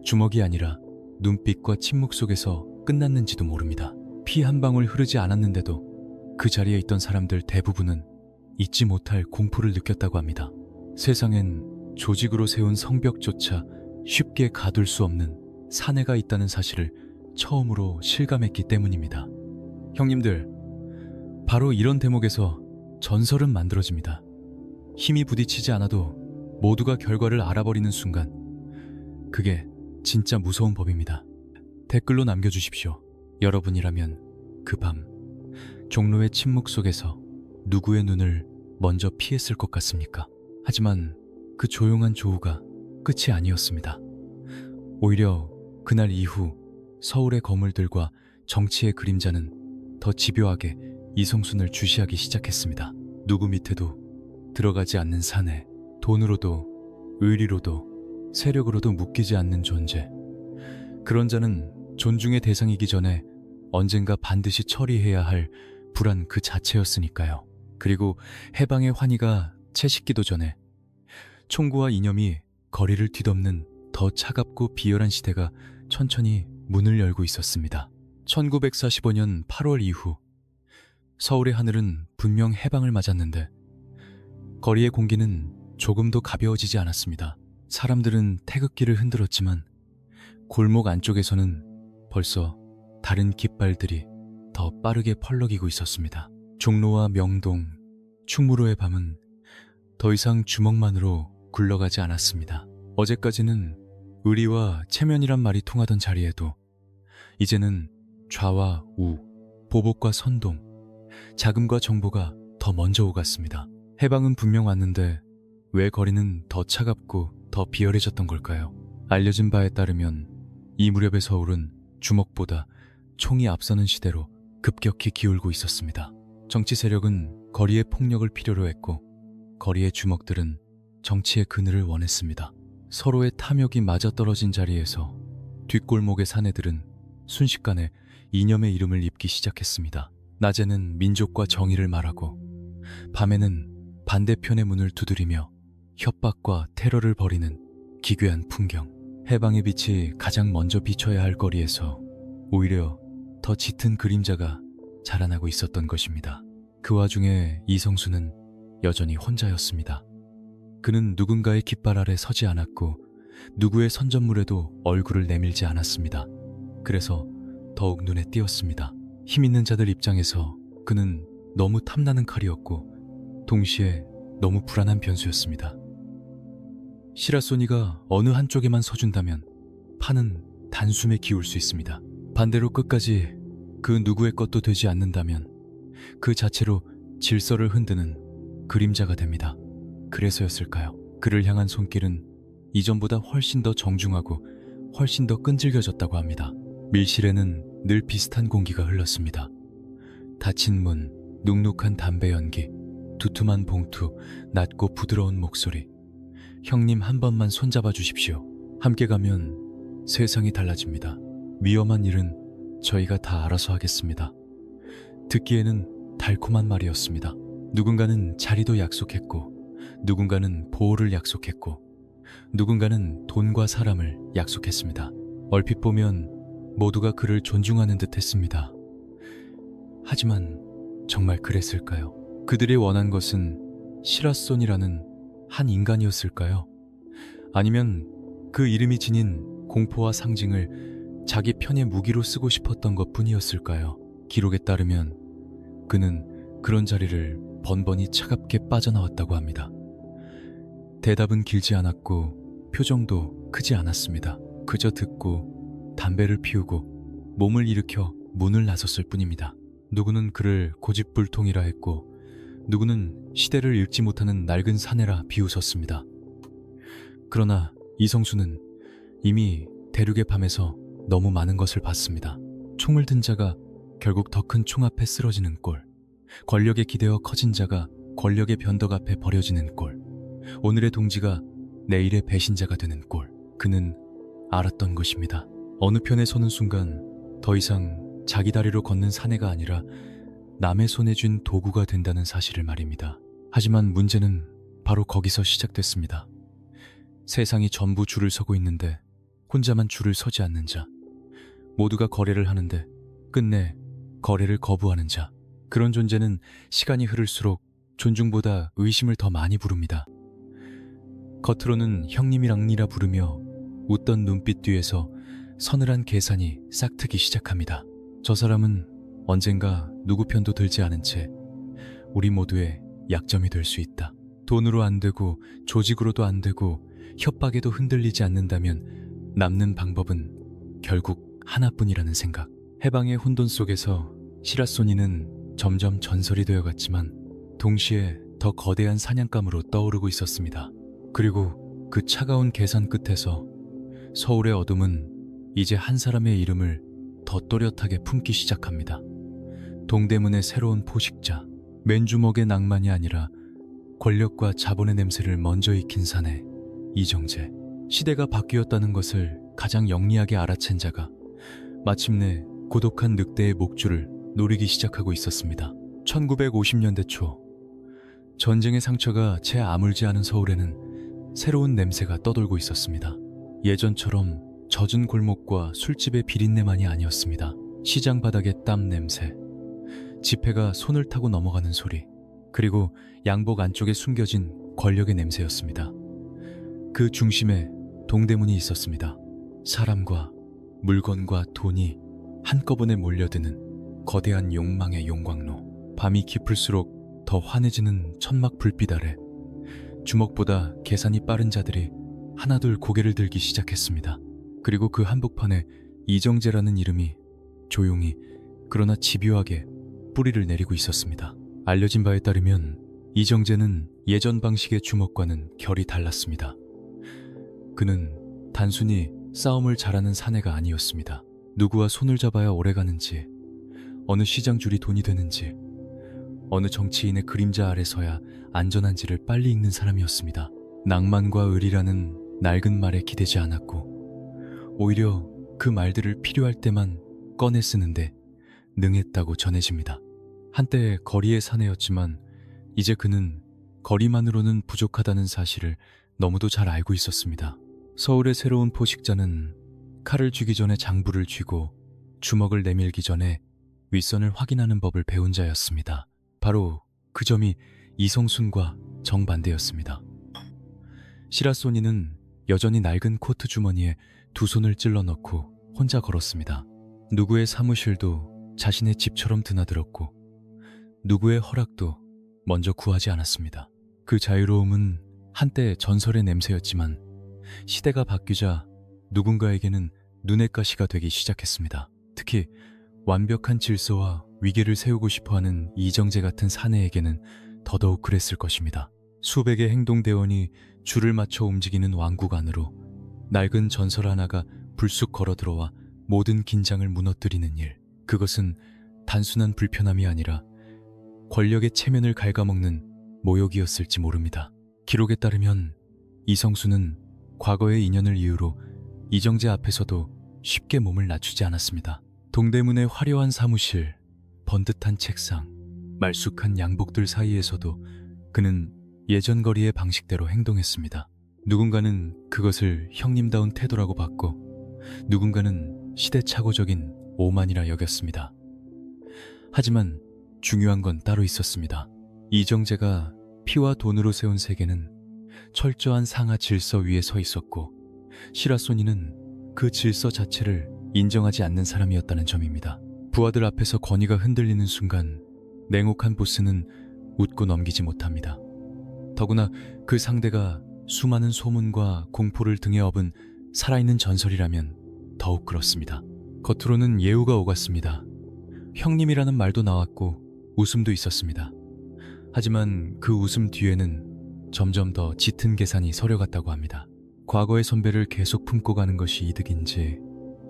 주먹이 아니라 눈빛과 침묵 속에서 끝났는지도 모릅니다. 피 한 방울 흐르지 않았는데도 그 자리에 있던 사람들 대부분은 잊지 못할 공포를 느꼈다고 합니다. 세상엔 조직으로 세운 성벽조차 쉽게 가둘 수 없는 사내가 있다는 사실을 처음으로 실감했기 때문입니다. 형님들, 바로 이런 대목에서 전설은 만들어집니다. 힘이 부딪히지 않아도 모두가 결과를 알아버리는 순간, 그게 진짜 무서운 법입니다. 댓글로 남겨주십시오. 여러분이라면 그 밤 종로의 침묵 속에서 누구의 눈을 먼저 피했을 것 같습니까? 하지만 그 조용한 조우가 끝이 아니었습니다. 오히려 그날 이후 서울의 거물들과 정치의 그림자는 더 집요하게 이성순을 주시하기 시작했습니다. 누구 밑에도 들어가지 않는 사내, 돈으로도 의리로도 세력으로도 묶이지 않는 존재. 그런 자는 존중의 대상이기 전에 언젠가 반드시 처리해야 할 불안 그 자체였으니까요. 그리고 해방의 환희가 채식기도 전에 총구와 이념이 거리를 뒤덮는 더 차갑고 비열한 시대가 천천히 문을 열고 있었습니다. 1945년 8월 이후 서울의 하늘은 분명 해방을 맞았는데 거리의 공기는 조금도 가벼워지지 않았습니다. 사람들은 태극기를 흔들었지만 골목 안쪽에서는 벌써 다른 깃발들이 더 빠르게 펄럭이고 있었습니다. 종로와 명동, 충무로의 밤은 더 이상 주먹만으로 굴러가지 않았습니다. 어제까지는 의리와 체면이란 말이 통하던 자리에도 이제는 좌와 우, 보복과 선동, 자금과 정보가 더 먼저 오갔습니다. 해방은 분명 왔는데 왜 거리는 더 차갑고 더 비열해졌던 걸까요? 알려진 바에 따르면 이 무렵의 서울은 주먹보다 총이 앞서는 시대로 급격히 기울고 있었습니다. 정치 세력은 거리의 폭력을 필요로 했고 거리의 주먹들은 정치의 그늘을 원했습니다. 서로의 탐욕이 맞아떨어진 자리에서 뒷골목의 사내들은 순식간에 이념의 이름을 입기 시작했습니다. 낮에는 민족과 정의를 말하고 밤에는 반대편의 문을 두드리며 협박과 테러를 벌이는 기괴한 풍경. 해방의 빛이 가장 먼저 비춰야 할 거리에서 오히려 더 짙은 그림자가 자라나고 있었던 것입니다. 그 와중에 이성수는 여전히 혼자였습니다. 그는 누군가의 깃발 아래 서지 않았고 누구의 선전물에도 얼굴을 내밀지 않았습니다. 그래서 더욱 눈에 띄었습니다. 힘 있는 자들 입장에서 그는 너무 탐나는 칼이었고 동시에 너무 불안한 변수였습니다. 시라소니가 어느 한쪽에만 서준다면 판은 단숨에 기울 수 있습니다. 반대로 끝까지 그 누구의 것도 되지 않는다면 그 자체로 질서를 흔드는 그림자가 됩니다. 그래서였을까요? 그를 향한 손길은 이전보다 훨씬 더 정중하고 훨씬 더 끈질겨졌다고 합니다. 밀실에는 늘 비슷한 공기가 흘렀습니다. 닫힌 문, 눅눅한 담배 연기, 두툼한 봉투, 낮고 부드러운 목소리. 형님 한 번만 손잡아 주십시오. 함께 가면 세상이 달라집니다. 위험한 일은 저희가 다 알아서 하겠습니다. 듣기에는 달콤한 말이었습니다. 누군가는 자리도 약속했고 누군가는 보호를 약속했고 누군가는 돈과 사람을 약속했습니다. 얼핏 보면 모두가 그를 존중하는 듯 했습니다. 하지만 정말 그랬을까요? 그들이 원한 것은 시라손이라는 한 인간이었을까요? 아니면 그 이름이 지닌 공포와 상징을 자기 편의 무기로 쓰고 싶었던 것 뿐이었을까요? 기록에 따르면 그는 그런 자리를 번번이 차갑게 빠져나왔다고 합니다. 대답은 길지 않았고 표정도 크지 않았습니다. 그저 듣고 담배를 피우고 몸을 일으켜 문을 나섰을 뿐입니다. 누구는 그를 고집불통이라 했고 누구는 시대를 읽지 못하는 낡은 사내라 비웃었습니다. 그러나 이성수는 이미 대륙의 밤에서 너무 많은 것을 봤습니다. 총을 든 자가 결국 더 큰 총 앞에 쓰러지는 꼴, 권력에 기대어 커진 자가 권력의 변덕 앞에 버려지는 꼴, 오늘의 동지가 내일의 배신자가 되는 꼴. 그는 알았던 것입니다. 어느 편에 서는 순간 더 이상 자기 다리로 걷는 사내가 아니라 남의 손에 쥔 도구가 된다는 사실을 말입니다. 하지만 문제는 바로 거기서 시작됐습니다. 세상이 전부 줄을 서고 있는데 혼자만 줄을 서지 않는 자, 모두가 거래를 하는데 끝내 거래를 거부하는 자, 그런 존재는 시간이 흐를수록 존중보다 의심을 더 많이 부릅니다. 겉으로는 형님이랑니라 부르며 웃던 눈빛 뒤에서 서늘한 계산이 싹트기 시작합니다. 저 사람은 언젠가 누구 편도 들지 않은 채 우리 모두의 약점이 될 수 있다. 돈으로 안 되고 조직으로도 안 되고 협박에도 흔들리지 않는다면 남는 방법은 결국 하나뿐이라는 생각. 해방의 혼돈 속에서 시라소니는 점점 전설이 되어갔지만 동시에 더 거대한 사냥감으로 떠오르고 있었습니다. 그리고 그 차가운 계산 끝에서 서울의 어둠은 이제 한 사람의 이름을 더 또렷하게 품기 시작합니다. 동대문의 새로운 포식자, 맨주먹의 낭만이 아니라 권력과 자본의 냄새를 먼저 익힌 사내 이정재. 시대가 바뀌었다는 것을 가장 영리하게 알아챈 자가 마침내 고독한 늑대의 목줄을 노리기 시작하고 있었습니다. 1950년대 초, 전쟁의 상처가 채 아물지 않은 서울에는 새로운 냄새가 떠돌고 있었습니다. 예전처럼 젖은 골목과 술집의 비린내만이 아니었습니다. 시장 바닥의 땀 냄새, 지폐가 손을 타고 넘어가는 소리, 그리고 양복 안쪽에 숨겨진 권력의 냄새였습니다. 그 중심에 동대문이 있었습니다. 사람과 물건과 돈이 한꺼번에 몰려드는 거대한 욕망의 용광로. 밤이 깊을수록 더 환해지는 천막 불빛 아래 주먹보다 계산이 빠른 자들이 하나둘 고개를 들기 시작했습니다. 그리고 그 한복판에 이정재라는 이름이 조용히 그러나 집요하게 뿌리를 내리고 있었습니다. 알려진 바에 따르면 이정재는 예전 방식의 주먹과는 결이 달랐습니다. 그는 단순히 싸움을 잘하는 사내가 아니었습니다. 누구와 손을 잡아야 오래가는지, 어느 시장 줄이 돈이 되는지, 어느 정치인의 그림자 아래 서야 안전한지를 빨리 읽는 사람이었습니다. 낭만과 의리라는 낡은 말에 기대지 않았고 오히려 그 말들을 필요할 때만 꺼내 쓰는데 능했다고 전해집니다. 한때 거리의 사내였지만 이제 그는 거리만으로는 부족하다는 사실을 너무도 잘 알고 있었습니다. 서울의 새로운 포식자는 칼을 쥐기 전에 장부를 쥐고 주먹을 내밀기 전에 윗선을 확인하는 법을 배운 자였습니다. 바로 그 점이 이성순과 정반대였습니다. 시라소니는 여전히 낡은 코트 주머니에 두 손을 찔러 넣고 혼자 걸었습니다. 누구의 사무실도 자신의 집처럼 드나들었고 누구의 허락도 먼저 구하지 않았습니다. 그 자유로움은 한때 전설의 냄새였지만 시대가 바뀌자 누군가에게는 눈의 가시가 되기 시작했습니다. 특히 완벽한 질서와 위계를 세우고 싶어하는 이정재 같은 사내에게는 더더욱 그랬을 것입니다. 수백의 행동대원이 줄을 맞춰 움직이는 왕국 안으로 낡은 전설 하나가 불쑥 걸어들어와 모든 긴장을 무너뜨리는 일. 그것은 단순한 불편함이 아니라 권력의 체면을 갉아먹는 모욕이었을지 모릅니다. 기록에 따르면 이성수는 과거의 인연을 이유로 이정재 앞에서도 쉽게 몸을 낮추지 않았습니다. 동대문의 화려한 사무실, 번듯한 책상, 말쑥한 양복들 사이에서도 그는 예전 거리의 방식대로 행동했습니다. 누군가는 그것을 형님다운 태도라고 봤고 누군가는 시대착오적인 오만이라 여겼습니다. 하지만 중요한 건 따로 있었습니다. 이정재가 피와 돈으로 세운 세계는 철저한 상하 질서 위에 서 있었고, 시라소니는 그 질서 자체를 인정하지 않는 사람이었다는 점입니다. 부하들 앞에서 권위가 흔들리는 순간 냉혹한 보스는 웃고 넘기지 못합니다. 더구나 그 상대가 수많은 소문과 공포를 등에 업은 살아있는 전설이라면 더욱 그렇습니다. 겉으로는 예우가 오갔습니다. 형님이라는 말도 나왔고 웃음도 있었습니다. 하지만 그 웃음 뒤에는 점점 더 짙은 계산이 서려갔다고 합니다. 과거의 선배를 계속 품고 가는 것이 이득인지,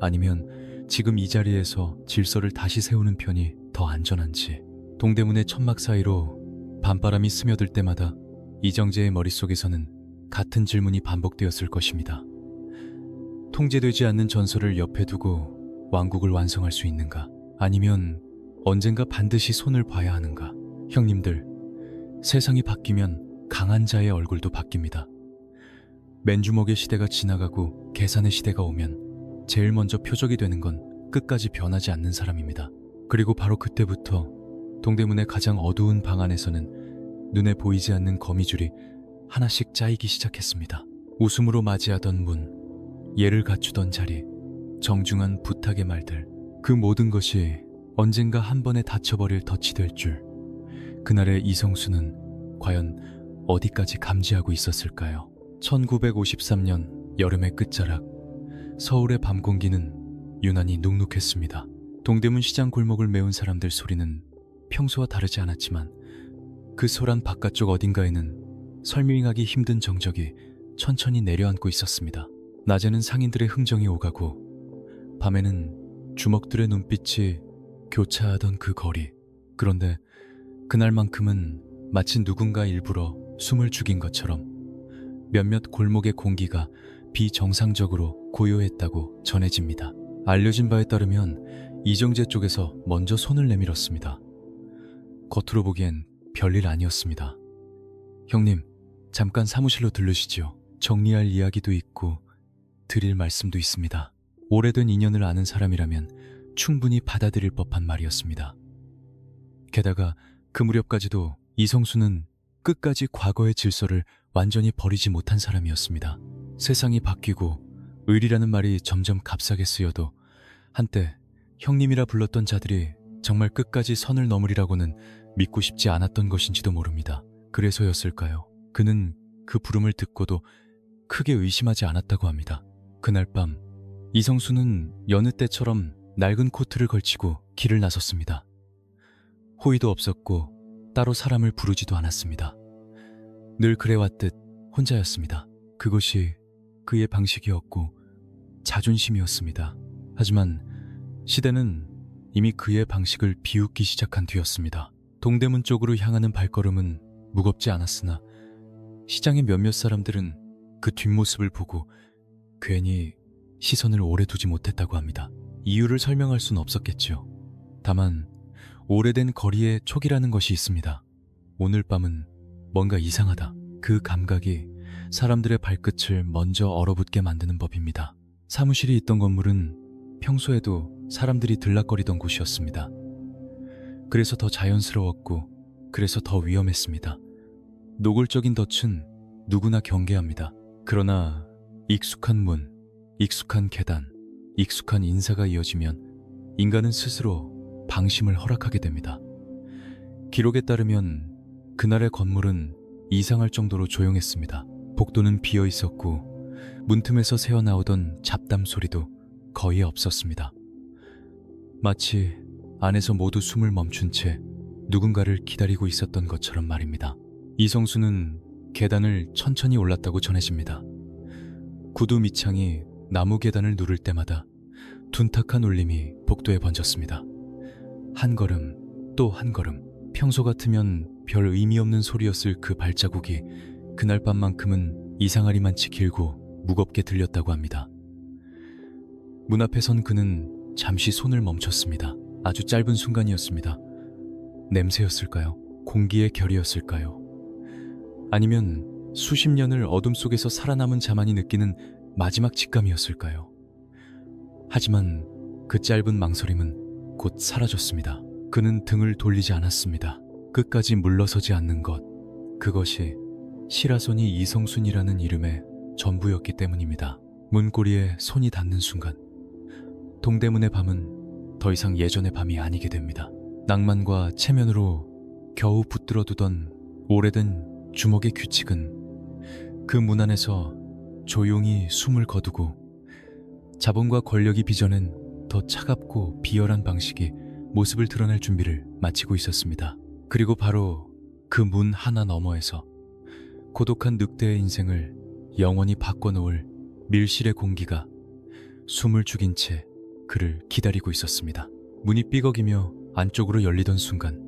아니면 지금 이 자리에서 질서를 다시 세우는 편이 더 안전한지. 동대문의 천막 사이로 밤바람이 스며들 때마다 이정재의 머릿속에서는 같은 질문이 반복되었을 것입니다. 통제되지 않는 전설을 옆에 두고 왕국을 완성할 수 있는가? 아니면 언젠가 반드시 손을 봐야 하는가? 형님들, 세상이 바뀌면 강한 자의 얼굴도 바뀝니다. 맨주먹의 시대가 지나가고 계산의 시대가 오면 제일 먼저 표적이 되는 건 끝까지 변하지 않는 사람입니다. 그리고 바로 그때부터 동대문의 가장 어두운 방 안에서는 눈에 보이지 않는 거미줄이 하나씩 짜이기 시작했습니다. 웃음으로 맞이하던 문, 예를 갖추던 자리, 정중한 부탁의 말들, 그 모든 것이 언젠가 한 번에 닫혀버릴 덫이 될 줄, 그날의 이성수는 과연 어디까지 감지하고 있었을까요? 1953년 여름의 끝자락, 서울의 밤 공기는 유난히 눅눅했습니다. 동대문 시장 골목을 메운 사람들 소리는 평소와 다르지 않았지만 그 소란 바깥쪽 어딘가에는 설명하기 힘든 정적이 천천히 내려앉고 있었습니다. 낮에는 상인들의 흥정이 오가고 밤에는 주먹들의 눈빛이 교차하던 그 거리. 그런데 그날만큼은 마치 누군가 일부러 숨을 죽인 것처럼 몇몇 골목의 공기가 비정상적으로 고요했다고 전해집니다. 알려진 바에 따르면 이정재 쪽에서 먼저 손을 내밀었습니다. 겉으로 보기엔 별일 아니었습니다. 형님, 잠깐 사무실로 들르시지요. 정리할 이야기도 있고 드릴 말씀도 있습니다. 오래된 인연을 아는 사람이라면 충분히 받아들일 법한 말이었습니다. 게다가 그 무렵까지도 이성수는 끝까지 과거의 질서를 완전히 버리지 못한 사람이었습니다. 세상이 바뀌고 의리라는 말이 점점 값싸게 쓰여도 한때 형님이라 불렀던 자들이 정말 끝까지 선을 넘으리라고는 믿고 싶지 않았던 것인지도 모릅니다. 그래서였을까요? 그는 그 부름을 듣고도 크게 의심하지 않았다고 합니다. 그날 밤 이성수는 여느 때처럼 낡은 코트를 걸치고 길을 나섰습니다. 호의도 없었고 따로 사람을 부르지도 않았습니다. 늘 그래왔듯 혼자였습니다. 그것이 그의 방식이었고 자존심이었습니다. 하지만 시대는 이미 그의 방식을 비웃기 시작한 뒤였습니다. 동대문 쪽으로 향하는 발걸음은 무겁지 않았으나 시장의 몇몇 사람들은 그 뒷모습을 보고 괜히 시선을 오래 두지 못했다고 합니다. 이유를 설명할 수는 없었겠죠. 다만 오래된 거리에 촉이라는 것이 있습니다. 오늘 밤은 뭔가 이상하다. 그 감각이 사람들의 발끝을 먼저 얼어붙게 만드는 법입니다. 사무실이 있던 건물은 평소에도 사람들이 들락거리던 곳이었습니다. 그래서 더 자연스러웠고 그래서 더 위험했습니다. 노골적인 덫은 누구나 경계합니다. 그러나 익숙한 문, 익숙한 계단, 익숙한 인사가 이어지면 인간은 스스로 방심을 허락하게 됩니다. 기록에 따르면 그날의 건물은 이상할 정도로 조용했습니다. 복도는 비어 있었고 문틈에서 새어나오던 잡담 소리도 거의 없었습니다. 마치 안에서 모두 숨을 멈춘 채 누군가를 기다리고 있었던 것처럼 말입니다. 이성수는 계단을 천천히 올랐다고 전해집니다. 구두 밑창이 나무 계단을 누를 때마다 둔탁한 울림이 복도에 번졌습니다. 한 걸음 또 한 걸음. 평소 같으면 별 의미 없는 소리였을 그 발자국이 그날 밤만큼은 이상하리만치 길고 무겁게 들렸다고 합니다. 문 앞에 선 그는 잠시 손을 멈췄습니다. 아주 짧은 순간이었습니다. 냄새였을까요? 공기의 결이었을까요? 아니면 수십 년을 어둠 속에서 살아남은 자만이 느끼는 마지막 직감이었을까요? 하지만 그 짧은 망설임은 곧 사라졌습니다. 그는 등을 돌리지 않았습니다. 끝까지 물러서지 않는 것, 그것이 시라소니 이성순이라는 이름의 전부였기 때문입니다. 문고리에 손이 닿는 순간 동대문의 밤은 더 이상 예전의 밤이 아니게 됩니다. 낭만과 체면으로 겨우 붙들어두던 오래된 주먹의 규칙은 그 문 안에서 조용히 숨을 거두고 자본과 권력이 빚어낸 더 차갑고 비열한 방식이 모습을 드러낼 준비를 마치고 있었습니다. 그리고 바로 그 문 하나 너머에서 고독한 늑대의 인생을 영원히 바꿔놓을 밀실의 공기가 숨을 죽인 채 그를 기다리고 있었습니다. 문이 삐걱이며 안쪽으로 열리던 순간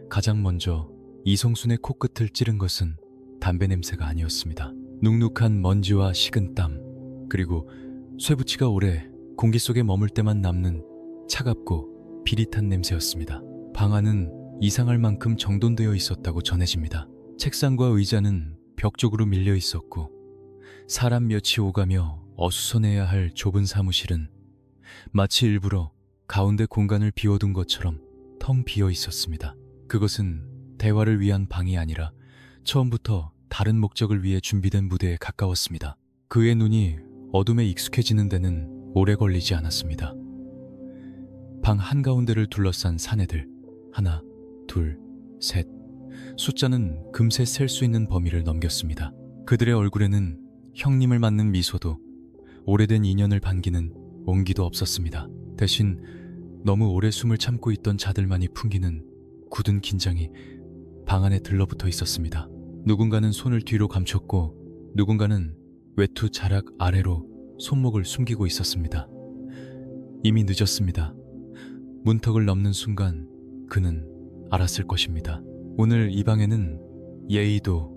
가장 먼저 이성순의 코끝을 찌른 것은 담배 냄새가 아니었습니다. 눅눅한 먼지와 식은 땀, 그리고 쇠붙이가 오래 공기 속에 머물 때만 남는 차갑고 비릿한 냄새였습니다. 방 안은 이상할 만큼 정돈되어 있었다고 전해집니다. 책상과 의자는 벽 쪽으로 밀려 있었고 사람 몇이 오가며 어수선해야 할 좁은 사무실은 마치 일부러 가운데 공간을 비워둔 것처럼 텅 비어 있었습니다. 그것은 대화를 위한 방이 아니라 처음부터 다른 목적을 위해 준비된 무대에 가까웠습니다. 그의 눈이 어둠에 익숙해지는 데는 오래 걸리지 않았습니다. 방 한가운데를 둘러싼 사내들, 하나, 둘, 셋. 숫자는 금세 셀 수 있는 범위를 넘겼습니다. 그들의 얼굴에는 형님을 맞는 미소도 오래된 인연을 반기는 온기도 없었습니다. 대신 너무 오래 숨을 참고 있던 자들만이 풍기는 굳은 긴장이 방 안에 들러붙어 있었습니다. 누군가는 손을 뒤로 감췄고 누군가는 외투 자락 아래로 손목을 숨기고 있었습니다. 이미 늦었습니다. 문턱을 넘는 순간 그는 알았을 것입니다. 오늘 이 방에는 예의도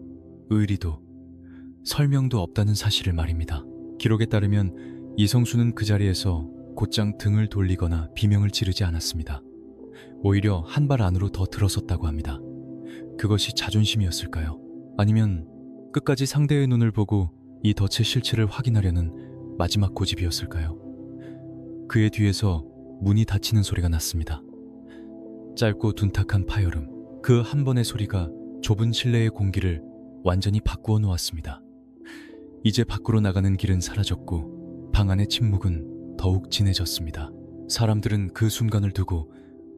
의리도 설명도 없다는 사실을 말입니다. 기록에 따르면 이성수는 그 자리에서 곧장 등을 돌리거나 비명을 지르지 않았습니다. 오히려 한 발 안으로 더 들어섰다고 합니다. 그것이 자존심이었을까요? 아니면 끝까지 상대의 눈을 보고 이 덫의 실체를 확인하려는 마지막 고집이었을까요? 그의 뒤에서 문이 닫히는 소리가 났습니다. 짧고 둔탁한 파열음, 그 한 번의 소리가 좁은 실내의 공기를 완전히 바꾸어 놓았습니다. 이제 밖으로 나가는 길은 사라졌고 방 안의 침묵은 더욱 진해졌습니다. 사람들은 그 순간을 두고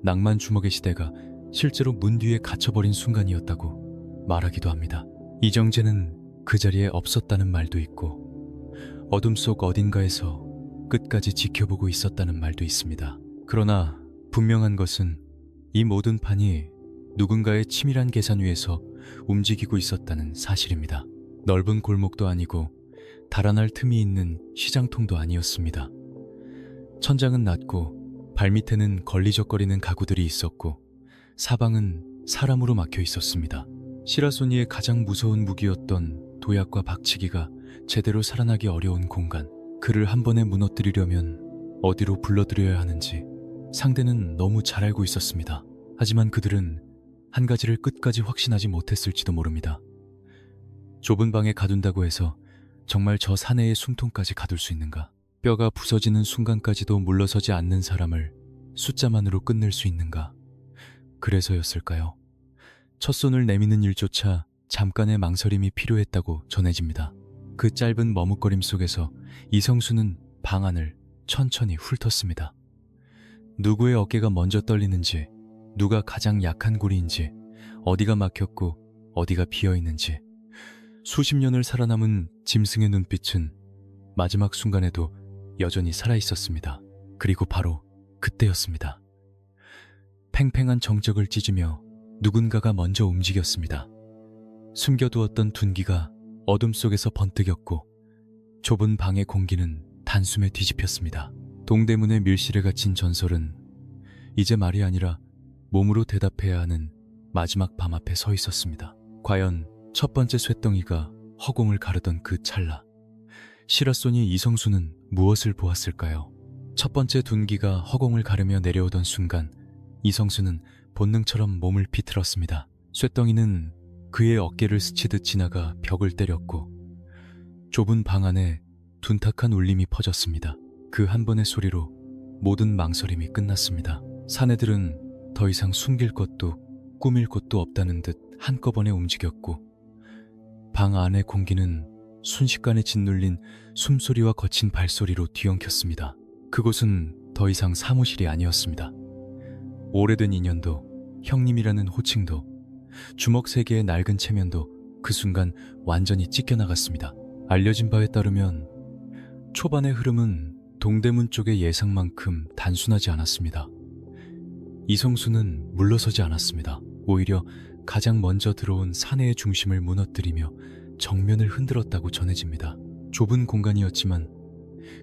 낭만 주먹의 시대가 실제로 문 뒤에 갇혀버린 순간이었다고 말하기도 합니다. 이정재는 그 자리에 없었다는 말도 있고 어둠 속 어딘가에서 끝까지 지켜보고 있었다는 말도 있습니다. 그러나 분명한 것은 이 모든 판이 누군가의 치밀한 계산 위에서 움직이고 있었다는 사실입니다. 넓은 골목도 아니고 달아날 틈이 있는 시장통도 아니었습니다. 천장은 낮고 발밑에는 걸리적거리는 가구들이 있었고 사방은 사람으로 막혀 있었습니다. 시라소니의 가장 무서운 무기였던 도약과 박치기가 제대로 살아나기 어려운 공간, 그를 한 번에 무너뜨리려면 어디로 불러들여야 하는지 상대는 너무 잘 알고 있었습니다. 하지만 그들은 한 가지를 끝까지 확신하지 못했을지도 모릅니다. 좁은 방에 가둔다고 해서 정말 저 사내의 숨통까지 가둘 수 있는가? 뼈가 부서지는 순간까지도 물러서지 않는 사람을 숫자만으로 끝낼 수 있는가? 그래서였을까요? 첫 손을 내미는 일조차 잠깐의 망설임이 필요했다고 전해집니다. 그 짧은 머뭇거림 속에서 이성수는 방 안을 천천히 훑었습니다. 누구의 어깨가 먼저 떨리는지, 누가 가장 약한 고리인지, 어디가 막혔고 어디가 비어있는지, 수십 년을 살아남은 짐승의 눈빛은 마지막 순간에도 여전히 살아있었습니다. 그리고 바로 그때였습니다. 팽팽한 정적을 찢으며 누군가가 먼저 움직였습니다. 숨겨두었던 둔기가 어둠 속에서 번뜩였고 좁은 방의 공기는 단숨에 뒤집혔습니다. 동대문의 밀실에 갇힌 전설은 이제 말이 아니라 몸으로 대답해야 하는 마지막 밤 앞에 서 있었습니다. 과연 첫 번째 쇳덩이가 허공을 가르던 그 찰나, 시라소니 이성수는 무엇을 보았을까요? 첫 번째 둔기가 허공을 가르며 내려오던 순간 이성수는 본능처럼 몸을 비틀었습니다. 쇳덩이는 그의 어깨를 스치듯 지나가 벽을 때렸고 좁은 방 안에 둔탁한 울림이 퍼졌습니다. 그 한 번의 소리로 모든 망설임이 끝났습니다. 사내들은 더 이상 숨길 것도 꾸밀 것도 없다는 듯 한꺼번에 움직였고 방 안의 공기는 순식간에 짓눌린 숨소리와 거친 발소리로 뒤엉켰습니다. 그곳은 더 이상 사무실이 아니었습니다. 오래된 인연도, 형님이라는 호칭도, 주먹 3개의 낡은 체면도 그 순간 완전히 찢겨나갔습니다. 알려진 바에 따르면 초반의 흐름은 동대문 쪽의 예상만큼 단순하지 않았습니다. 이성수는 물러서지 않았습니다. 오히려 가장 먼저 들어온 사내의 중심을 무너뜨리며 정면을 흔들었다고 전해집니다. 좁은 공간이었지만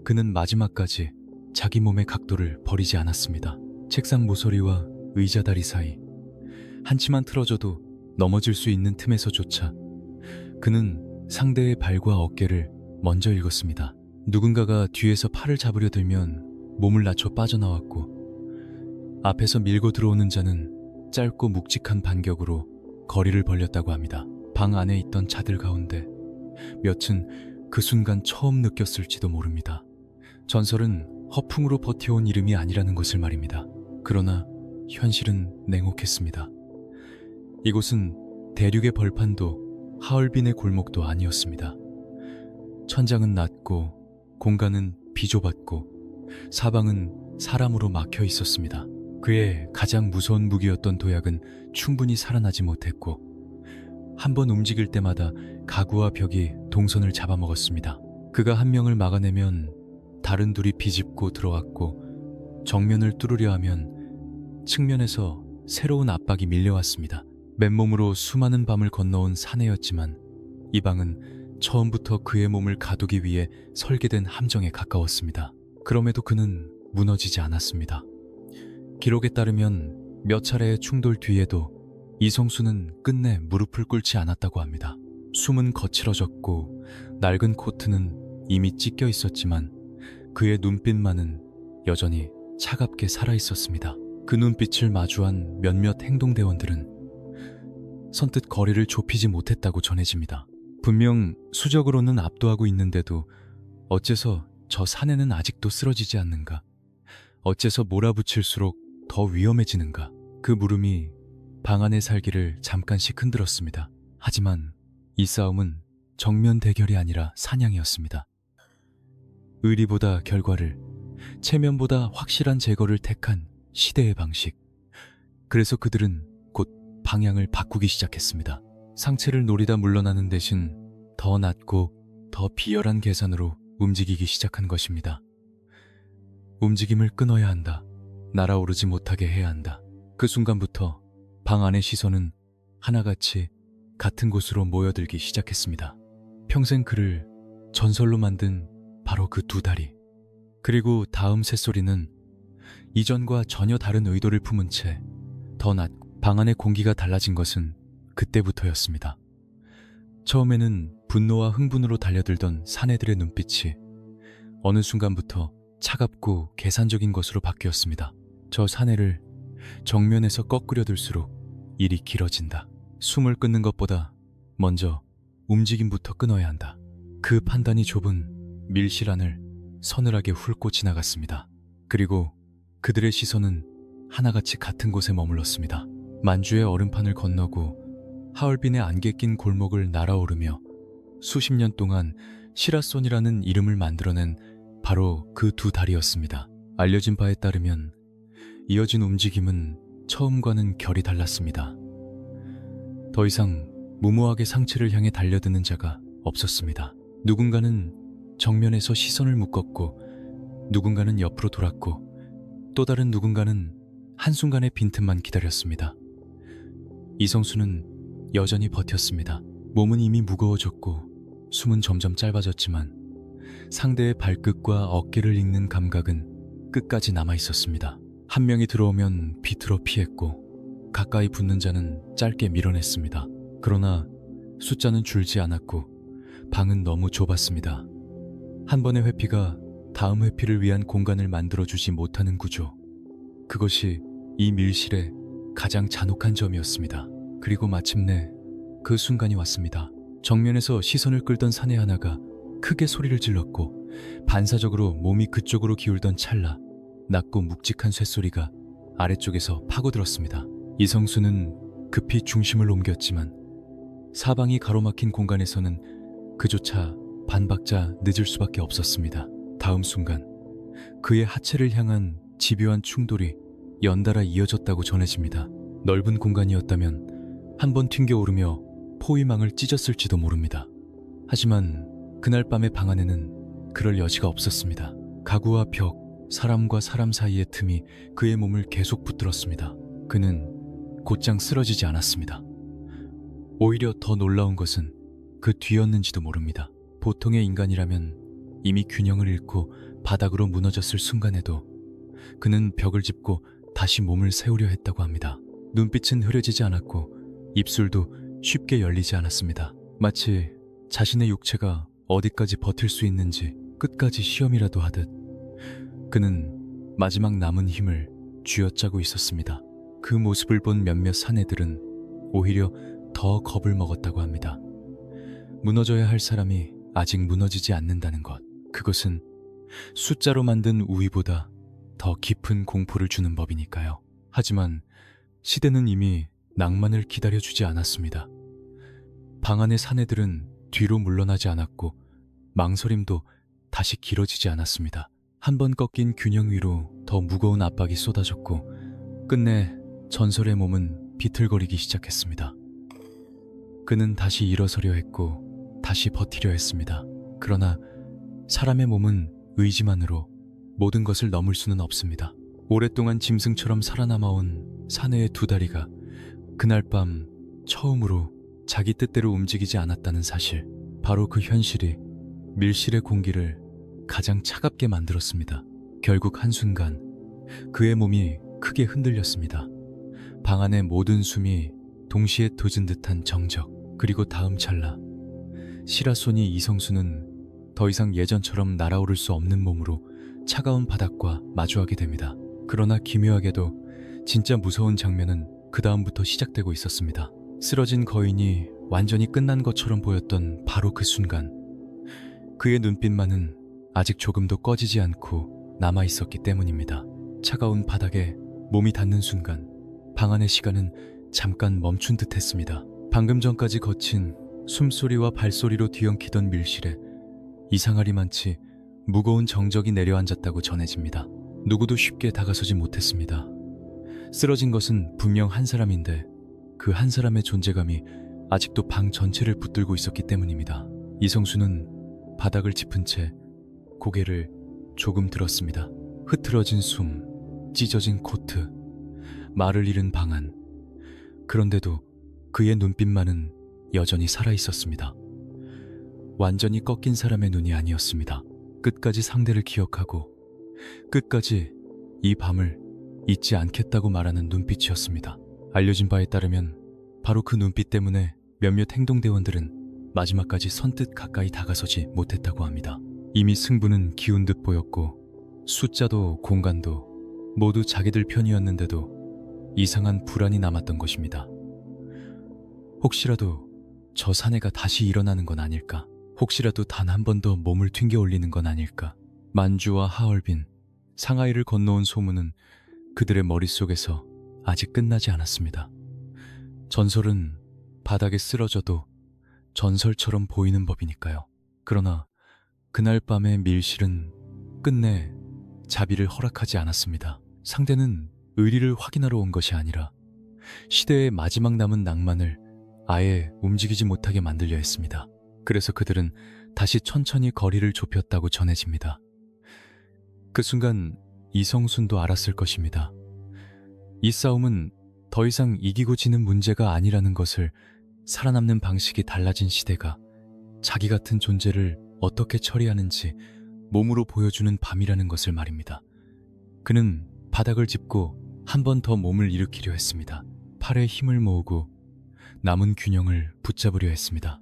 그는 마지막까지 자기 몸의 각도를 버리지 않았습니다. 책상 모서리와 의자 다리 사이, 한치만 틀어져도 넘어질 수 있는 틈에서조차 그는 상대의 발과 어깨를 먼저 읽었습니다. 누군가가 뒤에서 팔을 잡으려 들면 몸을 낮춰 빠져나왔고 앞에서 밀고 들어오는 자는 짧고 묵직한 반격으로 거리를 벌렸다고 합니다. 방 안에 있던 자들 가운데 몇은 그 순간 처음 느꼈을지도 모릅니다. 전설은 허풍으로 버텨온 이름이 아니라는 것을 말입니다. 그러나 현실은 냉혹했습니다. 이곳은 대륙의 벌판도 하얼빈의 골목도 아니었습니다. 천장은 낮고 공간은 비좁았고 사방은 사람으로 막혀 있었습니다. 그의 가장 무서운 무기였던 도약은 충분히 살아나지 못했고 한 번 움직일 때마다 가구와 벽이 동선을 잡아먹었습니다. 그가 한 명을 막아내면 다른 둘이 비집고 들어왔고 정면을 뚫으려 하면 측면에서 새로운 압박이 밀려왔습니다. 맨몸으로 수많은 밤을 건너온 사내였지만 이 방은 처음부터 그의 몸을 가두기 위해 설계된 함정에 가까웠습니다. 그럼에도 그는 무너지지 않았습니다. 기록에 따르면 몇 차례의 충돌 뒤에도 이성수는 끝내 무릎을 꿇지 않았다고 합니다. 숨은 거칠어졌고 낡은 코트는 이미 찢겨 있었지만 그의 눈빛만은 여전히 차갑게 살아있었습니다. 그 눈빛을 마주한 몇몇 행동대원들은 선뜻 거리를 좁히지 못했다고 전해집니다. 분명 수적으로는 압도하고 있는데도 어째서 저 사내는 아직도 쓰러지지 않는가? 어째서 몰아붙일수록 더 위험해지는가? 그 물음이 방 안의 살기를 잠깐씩 흔들었습니다. 하지만 이 싸움은 정면 대결이 아니라 사냥이었습니다. 의리보다 결과를, 체면보다 확실한 제거를 택한 시대의 방식. 그래서 그들은 곧 방향을 바꾸기 시작했습니다. 상체를 노리다 물러나는 대신 더 낮고 더 비열한 계산으로 움직이기 시작한 것입니다. 움직임을 끊어야 한다. 날아오르지 못하게 해야 한다. 그 순간부터 방 안의 시선은 하나같이 같은 곳으로 모여들기 시작했습니다. 평생 그를 전설로 만든 바로 그 두 다리. 그리고 다음 새소리는 이전과 전혀 다른 의도를 품은 채 더 낮 방 안의 공기가 달라진 것은 그때부터였습니다. 처음에는 분노와 흥분으로 달려들던 사내들의 눈빛이 어느 순간부터 차갑고 계산적인 것으로 바뀌었습니다. 저 사내를 정면에서 꺾으려 들수록 일이 길어진다. 숨을 끊는 것보다 먼저 움직임부터 끊어야 한다. 그 판단이 좁은 밀실안을 서늘하게 훑고 지나갔습니다. 그리고 그들의 시선은 하나같이 같은 곳에 머물렀습니다. 만주의 얼음판을 건너고 하얼빈의 안개 낀 골목을 날아오르며 수십 년 동안 시라손이라는 이름을 만들어낸 바로 그 두 다리였습니다. 알려진 바에 따르면 이어진 움직임은 처음과는 결이 달랐습니다. 더 이상 무모하게 상체를 향해 달려드는 자가 없었습니다. 누군가는 정면에서 시선을 묶었고 누군가는 옆으로 돌았고 또 다른 누군가는 한순간의 빈틈만 기다렸습니다. 이성수는 여전히 버텼습니다. 몸은 이미 무거워졌고 숨은 점점 짧아졌지만 상대의 발끝과 어깨를 읽는 감각은 끝까지 남아있었습니다. 한 명이 들어오면 비틀어 피했고 가까이 붙는 자는 짧게 밀어냈습니다. 그러나 숫자는 줄지 않았고 방은 너무 좁았습니다. 한 번의 회피가 다음 회피를 위한 공간을 만들어주지 못하는 구조. 그것이 이 밀실의 가장 잔혹한 점이었습니다. 그리고 마침내 그 순간이 왔습니다. 정면에서 시선을 끌던 사내 하나가 크게 소리를 질렀고 반사적으로 몸이 그쪽으로 기울던 찰나 낮고 묵직한 쇳소리가 아래쪽에서 파고들었습니다. 이성수는 급히 중심을 옮겼지만 사방이 가로막힌 공간에서는 그조차 반박자 늦을 수밖에 없었습니다. 다음 순간 그의 하체를 향한 집요한 충돌이 연달아 이어졌다고 전해집니다. 넓은 공간이었다면 한번 튕겨오르며 포위망을 찢었을지도 모릅니다. 하지만 그날 밤의 방 안에는 그럴 여지가 없었습니다. 가구와 벽, 사람과 사람 사이의 틈이 그의 몸을 계속 붙들었습니다. 그는 곧장 쓰러지지 않았습니다. 오히려 더 놀라운 것은 그 뒤였는지도 모릅니다. 보통의 인간이라면 이미 균형을 잃고 바닥으로 무너졌을 순간에도 그는 벽을 짚고 다시 몸을 세우려 했다고 합니다. 눈빛은 흐려지지 않았고 입술도 쉽게 열리지 않았습니다. 마치 자신의 육체가 어디까지 버틸 수 있는지 끝까지 시험이라도 하듯 그는 마지막 남은 힘을 쥐어짜고 있었습니다. 그 모습을 본 몇몇 사내들은 오히려 더 겁을 먹었다고 합니다. 무너져야 할 사람이 아직 무너지지 않는다는 것, 그것은 숫자로 만든 우위보다 더 깊은 공포를 주는 법이니까요. 하지만 시대는 이미 낭만을 기다려주지 않았습니다. 방 안의 사내들은 뒤로 물러나지 않았고 망설임도 다시 길어지지 않았습니다. 한 번 꺾인 균형 위로 더 무거운 압박이 쏟아졌고 끝내 전설의 몸은 비틀거리기 시작했습니다. 그는 다시 일어서려 했고 다시 버티려 했습니다. 그러나 사람의 몸은 의지만으로 모든 것을 넘을 수는 없습니다. 오랫동안 짐승처럼 살아남아온 사내의 두 다리가 그날 밤 처음으로 자기 뜻대로 움직이지 않았다는 사실, 바로 그 현실이 밀실의 공기를 가장 차갑게 만들었습니다. 결국 한순간 그의 몸이 크게 흔들렸습니다. 방 안의 모든 숨이 동시에 돋은 듯한 정적, 그리고 다음 찰나 시라소니 이성수는 더 이상 예전처럼 날아오를 수 없는 몸으로 차가운 바닥과 마주하게 됩니다. 그러나 기묘하게도 진짜 무서운 장면은 그 다음부터 시작되고 있었습니다. 쓰러진 거인이 완전히 끝난 것처럼 보였던 바로 그 순간, 그의 눈빛만은 아직 조금도 꺼지지 않고 남아있었기 때문입니다. 차가운 바닥에 몸이 닿는 순간 방 안의 시간은 잠깐 멈춘 듯 했습니다. 방금 전까지 거친 숨소리와 발소리로 뒤엉키던 밀실에 이상하리만치 무거운 정적이 내려앉았다고 전해집니다. 누구도 쉽게 다가서지 못했습니다. 쓰러진 것은 분명 한 사람인데 그 한 사람의 존재감이 아직도 방 전체를 붙들고 있었기 때문입니다. 이성수는 바닥을 짚은 채 고개를 조금 들었습니다. 흐트러진 숨, 찢어진 코트, 말을 잃은 방안. 그런데도 그의 눈빛만은 여전히 살아있었습니다. 완전히 꺾인 사람의 눈이 아니었습니다. 끝까지 상대를 기억하고 끝까지 이 밤을 잊지 않겠다고 말하는 눈빛이었습니다. 알려진 바에 따르면 바로 그 눈빛 때문에 몇몇 행동대원들은 마지막까지 선뜻 가까이 다가서지 못했다고 합니다. 이미 승부는 기운 듯 보였고 숫자도 공간도 모두 자기들 편이었는데도 이상한 불안이 남았던 것입니다. 혹시라도 저 사내가 다시 일어나는 건 아닐까? 혹시라도 단 한 번 더 몸을 튕겨 올리는 건 아닐까? 만주와 하얼빈, 상하이를 건너온 소문은 그들의 머릿속에서 아직 끝나지 않았습니다. 전설은 바닥에 쓰러져도 전설처럼 보이는 법이니까요. 그러나 그날 밤의 밀실은 끝내 자비를 허락하지 않았습니다. 상대는 의리를 확인하러 온 것이 아니라 시대의 마지막 남은 낭만을 아예 움직이지 못하게 만들려 했습니다. 그래서 그들은 다시 천천히 거리를 좁혔다고 전해집니다. 그 순간 이성순도 알았을 것입니다. 이 싸움은 더 이상 이기고 지는 문제가 아니라는 것을, 살아남는 방식이 달라진 시대가 자기 같은 존재를 어떻게 처리하는지 몸으로 보여주는 밤이라는 것을 말입니다. 그는 바닥을 짚고 한 번 더 몸을 일으키려 했습니다. 팔에 힘을 모으고 남은 균형을 붙잡으려 했습니다.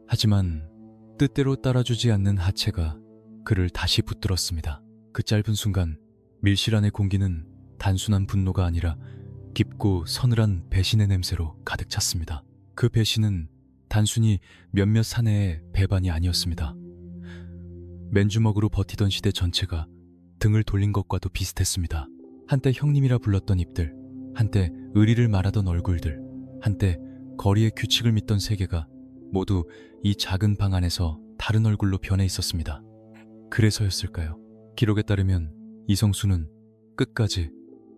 하지만 뜻대로 따라주지 않는 하체가 그를 다시 붙들었습니다. 그 짧은 순간 밀실 안의 공기는 단순한 분노가 아니라 깊고 서늘한 배신의 냄새로 가득 찼습니다. 그 배신은 단순히 몇몇 사내의 배반이 아니었습니다. 맨주먹으로 버티던 시대 전체가 등을 돌린 것과도 비슷했습니다. 한때 형님이라 불렀던 입들, 한때 의리를 말하던 얼굴들, 한때 거리의 규칙을 믿던 세계가 모두 이 작은 방 안에서 다른 얼굴로 변해 있었습니다. 그래서였을까요? 기록에 따르면 이성수는 끝까지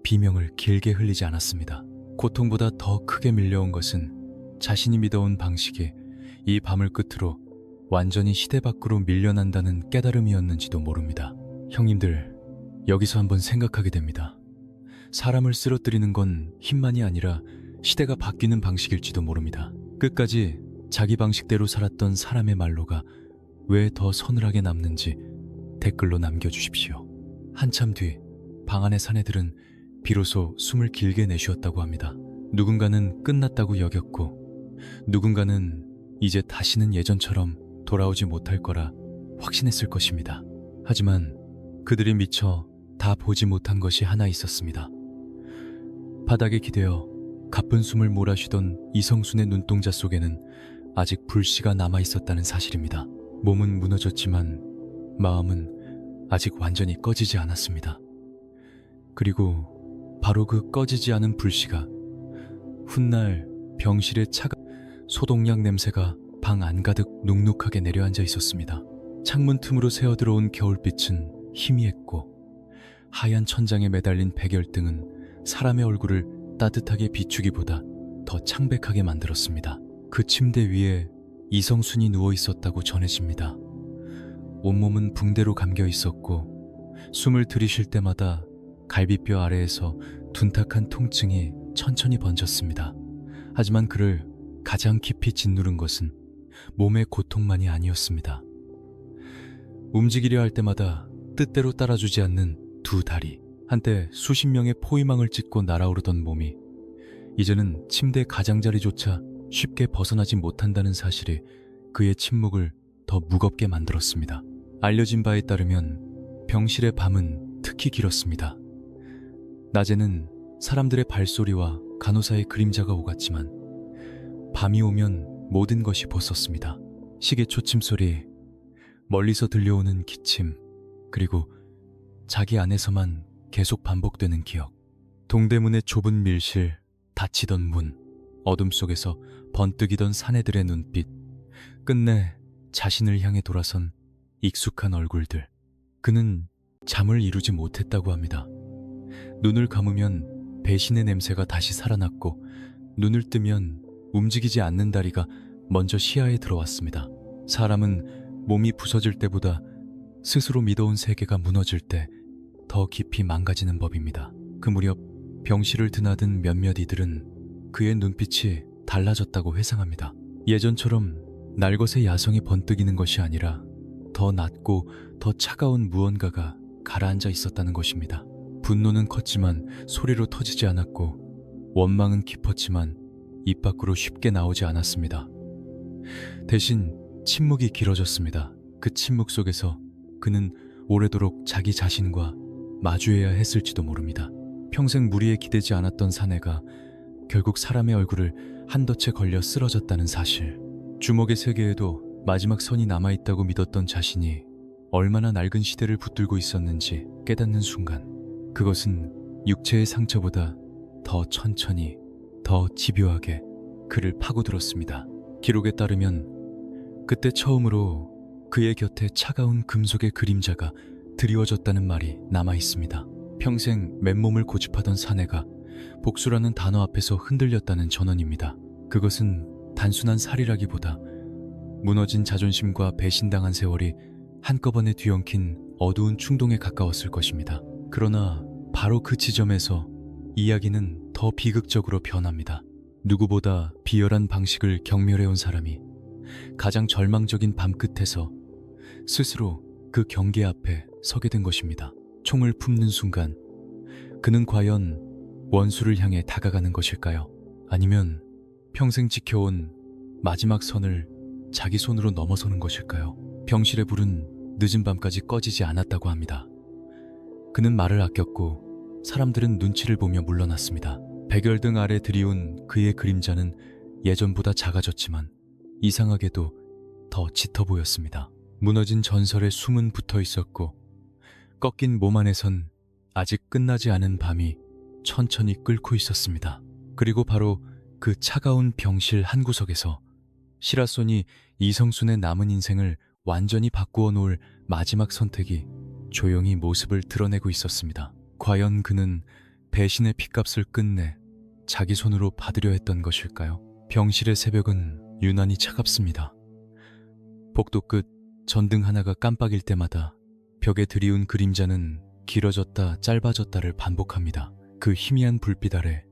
비명을 길게 흘리지 않았습니다. 고통보다 더 크게 밀려온 것은 자신이 믿어온 방식이 이 밤을 끝으로 완전히 시대 밖으로 밀려난다는 깨달음이었는지도 모릅니다. 형님들, 여기서 한번 생각하게 됩니다. 사람을 쓰러뜨리는 건 힘만이 아니라 시대가 바뀌는 방식일지도 모릅니다. 끝까지 자기 방식대로 살았던 사람의 말로가 왜 더 서늘하게 남는지 댓글로 남겨주십시오. 한참 뒤 방 안의 사내들은 비로소 숨을 길게 내쉬었다고 합니다. 누군가는 끝났다고 여겼고 누군가는 이제 다시는 예전처럼 돌아오지 못할 거라 확신했을 것입니다. 하지만 그들이 미처 다 보지 못한 것이 하나 있었습니다. 바닥에 기대어 가쁜 숨을 몰아쉬던 이성순의 눈동자 속에는 아직 불씨가 남아있었다는 사실입니다. 몸은 무너졌지만 마음은 아직 완전히 꺼지지 않았습니다. 그리고 바로 그 꺼지지 않은 불씨가 훗날 병실의 소독약 냄새가 방 안가득 눅눅하게 내려앉아 있었습니다. 창문 틈으로 새어들어온 겨울빛은 희미했고 하얀 천장에 매달린 백열등은 사람의 얼굴을 따뜻하게 비추기보다 더 창백하게 만들었습니다. 그 침대 위에 이성순이 누워 있었다고 전해집니다. 온몸은 붕대로 감겨 있었고 숨을 들이쉴 때마다 갈비뼈 아래에서 둔탁한 통증이 천천히 번졌습니다. 하지만 그를 가장 깊이 짓누른 것은 몸의 고통만이 아니었습니다. 움직이려 할 때마다 뜻대로 따라주지 않는 두 다리, 한때 수십 명의 포위망을 찢고 날아오르던 몸이 이제는 침대 가장자리조차 쉽게 벗어나지 못한다는 사실이 그의 침묵을 더 무겁게 만들었습니다. 알려진 바에 따르면 병실의 밤은 특히 길었습니다. 낮에는 사람들의 발소리와 간호사의 그림자가 오갔지만 밤이 오면 모든 것이 벗었습니다. 시계 초침 소리, 멀리서 들려오는 기침, 그리고 자기 안에서만 계속 반복되는 기억. 동대문의 좁은 밀실, 닫히던 문, 어둠 속에서 번뜩이던 사내들의 눈빛, 끝내 자신을 향해 돌아선 익숙한 얼굴들. 그는 잠을 이루지 못했다고 합니다. 눈을 감으면 배신의 냄새가 다시 살아났고 눈을 뜨면 움직이지 않는 다리가 먼저 시야에 들어왔습니다. 사람은 몸이 부서질 때보다 스스로 믿어온 세계가 무너질 때 더 깊이 망가지는 법입니다. 그 무렵 병실을 드나든 몇몇 이들은 그의 눈빛이 달라졌다고 회상합니다. 예전처럼 날것의 야성이 번뜩이는 것이 아니라 더 낮고 더 차가운 무언가가 가라앉아 있었다는 것입니다. 분노는 컸지만 소리로 터지지 않았고 원망은 깊었지만 입 밖으로 쉽게 나오지 않았습니다. 대신 침묵이 길어졌습니다. 그 침묵 속에서 그는 오래도록 자기 자신과 마주해야 했을지도 모릅니다. 평생 무리에 기대지 않았던 사내가 결국 사람의 얼굴을 한 덫에 걸려 쓰러졌다는 사실, 주먹의 세계에도 마지막 선이 남아있다고 믿었던 자신이 얼마나 낡은 시대를 붙들고 있었는지 깨닫는 순간, 그것은 육체의 상처보다 더 천천히, 더 집요하게 그를 파고들었습니다. 기록에 따르면 그때 처음으로 그의 곁에 차가운 금속의 그림자가 드리워졌다는 말이 남아있습니다. 평생 맨몸을 고집하던 사내가 복수라는 단어 앞에서 흔들렸다는 전언입니다. 그것은 단순한 살이라기보다 무너진 자존심과 배신당한 세월이 한꺼번에 뒤엉킨 어두운 충동에 가까웠을 것입니다. 그러나 바로 그 지점에서 이야기는 더 비극적으로 변합니다. 누구보다 비열한 방식을 경멸해온 사람이 가장 절망적인 밤 끝에서 스스로 그 경계 앞에 서게 된 것입니다. 총을 품는 순간 그는 과연 원수를 향해 다가가는 것일까요? 아니면 평생 지켜온 마지막 선을 자기 손으로 넘어서는 것일까요? 병실의 불은 늦은 밤까지 꺼지지 않았다고 합니다. 그는 말을 아꼈고 사람들은 눈치를 보며 물러났습니다. 백열등 아래 드리운 그의 그림자는 예전보다 작아졌지만 이상하게도 더 짙어 보였습니다. 무너진 전설의 숨은 붙어 있었고 꺾인 몸 안에선 아직 끝나지 않은 밤이 천천히 끓고 있었습니다. 그리고 바로 그 차가운 병실 한 구석에서 시라소니 이성순의 남은 인생을 완전히 바꾸어 놓을 마지막 선택이 조용히 모습을 드러내고 있었습니다. 과연 그는 배신의 핏값을 끝내 자기 손으로 받으려 했던 것일까요? 병실의 새벽은 유난히 차갑습니다. 복도 끝 전등 하나가 깜빡일 때마다 벽에 드리운 그림자는 길어졌다 짧아졌다를 반복합니다. 그 희미한 불빛 아래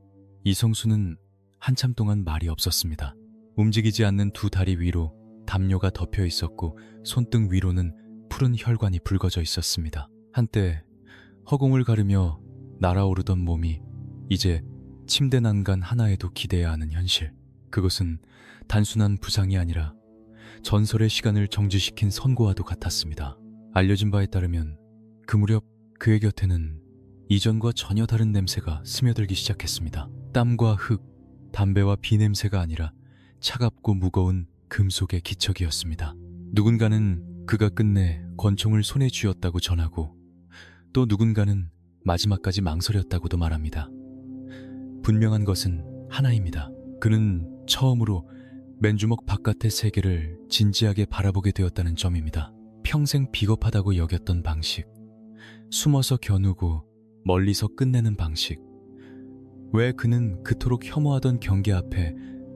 이성수는 한참 동안 말이 없었습니다. 움직이지 않는 두 다리 위로 담요가 덮여 있었고 손등 위로는 푸른 혈관이 붉어져 있었습니다. 한때 허공을 가르며 날아오르던 몸이 이제 침대 난간 하나에도 기대야 하는 현실. 그것은 단순한 부상이 아니라 전설의 시간을 정지시킨 선고와도 같았습니다. 알려진 바에 따르면 그 무렵 그의 곁에는 이전과 전혀 다른 냄새가 스며들기 시작했습니다. 땀과 흙, 담배와 비 냄새가 아니라 차갑고 무거운 금속의 기척이었습니다. 누군가는 그가 끝내 권총을 손에 쥐었다고 전하고 또 누군가는 마지막까지 망설였다고도 말합니다. 분명한 것은 하나입니다. 그는 처음으로 맨주먹 바깥의 세계를 진지하게 바라보게 되었다는 점입니다. 평생 비겁하다고 여겼던 방식, 숨어서 겨누고 멀리서 끝내는 방식. 왜 그는 그토록 혐오하던 경계 앞에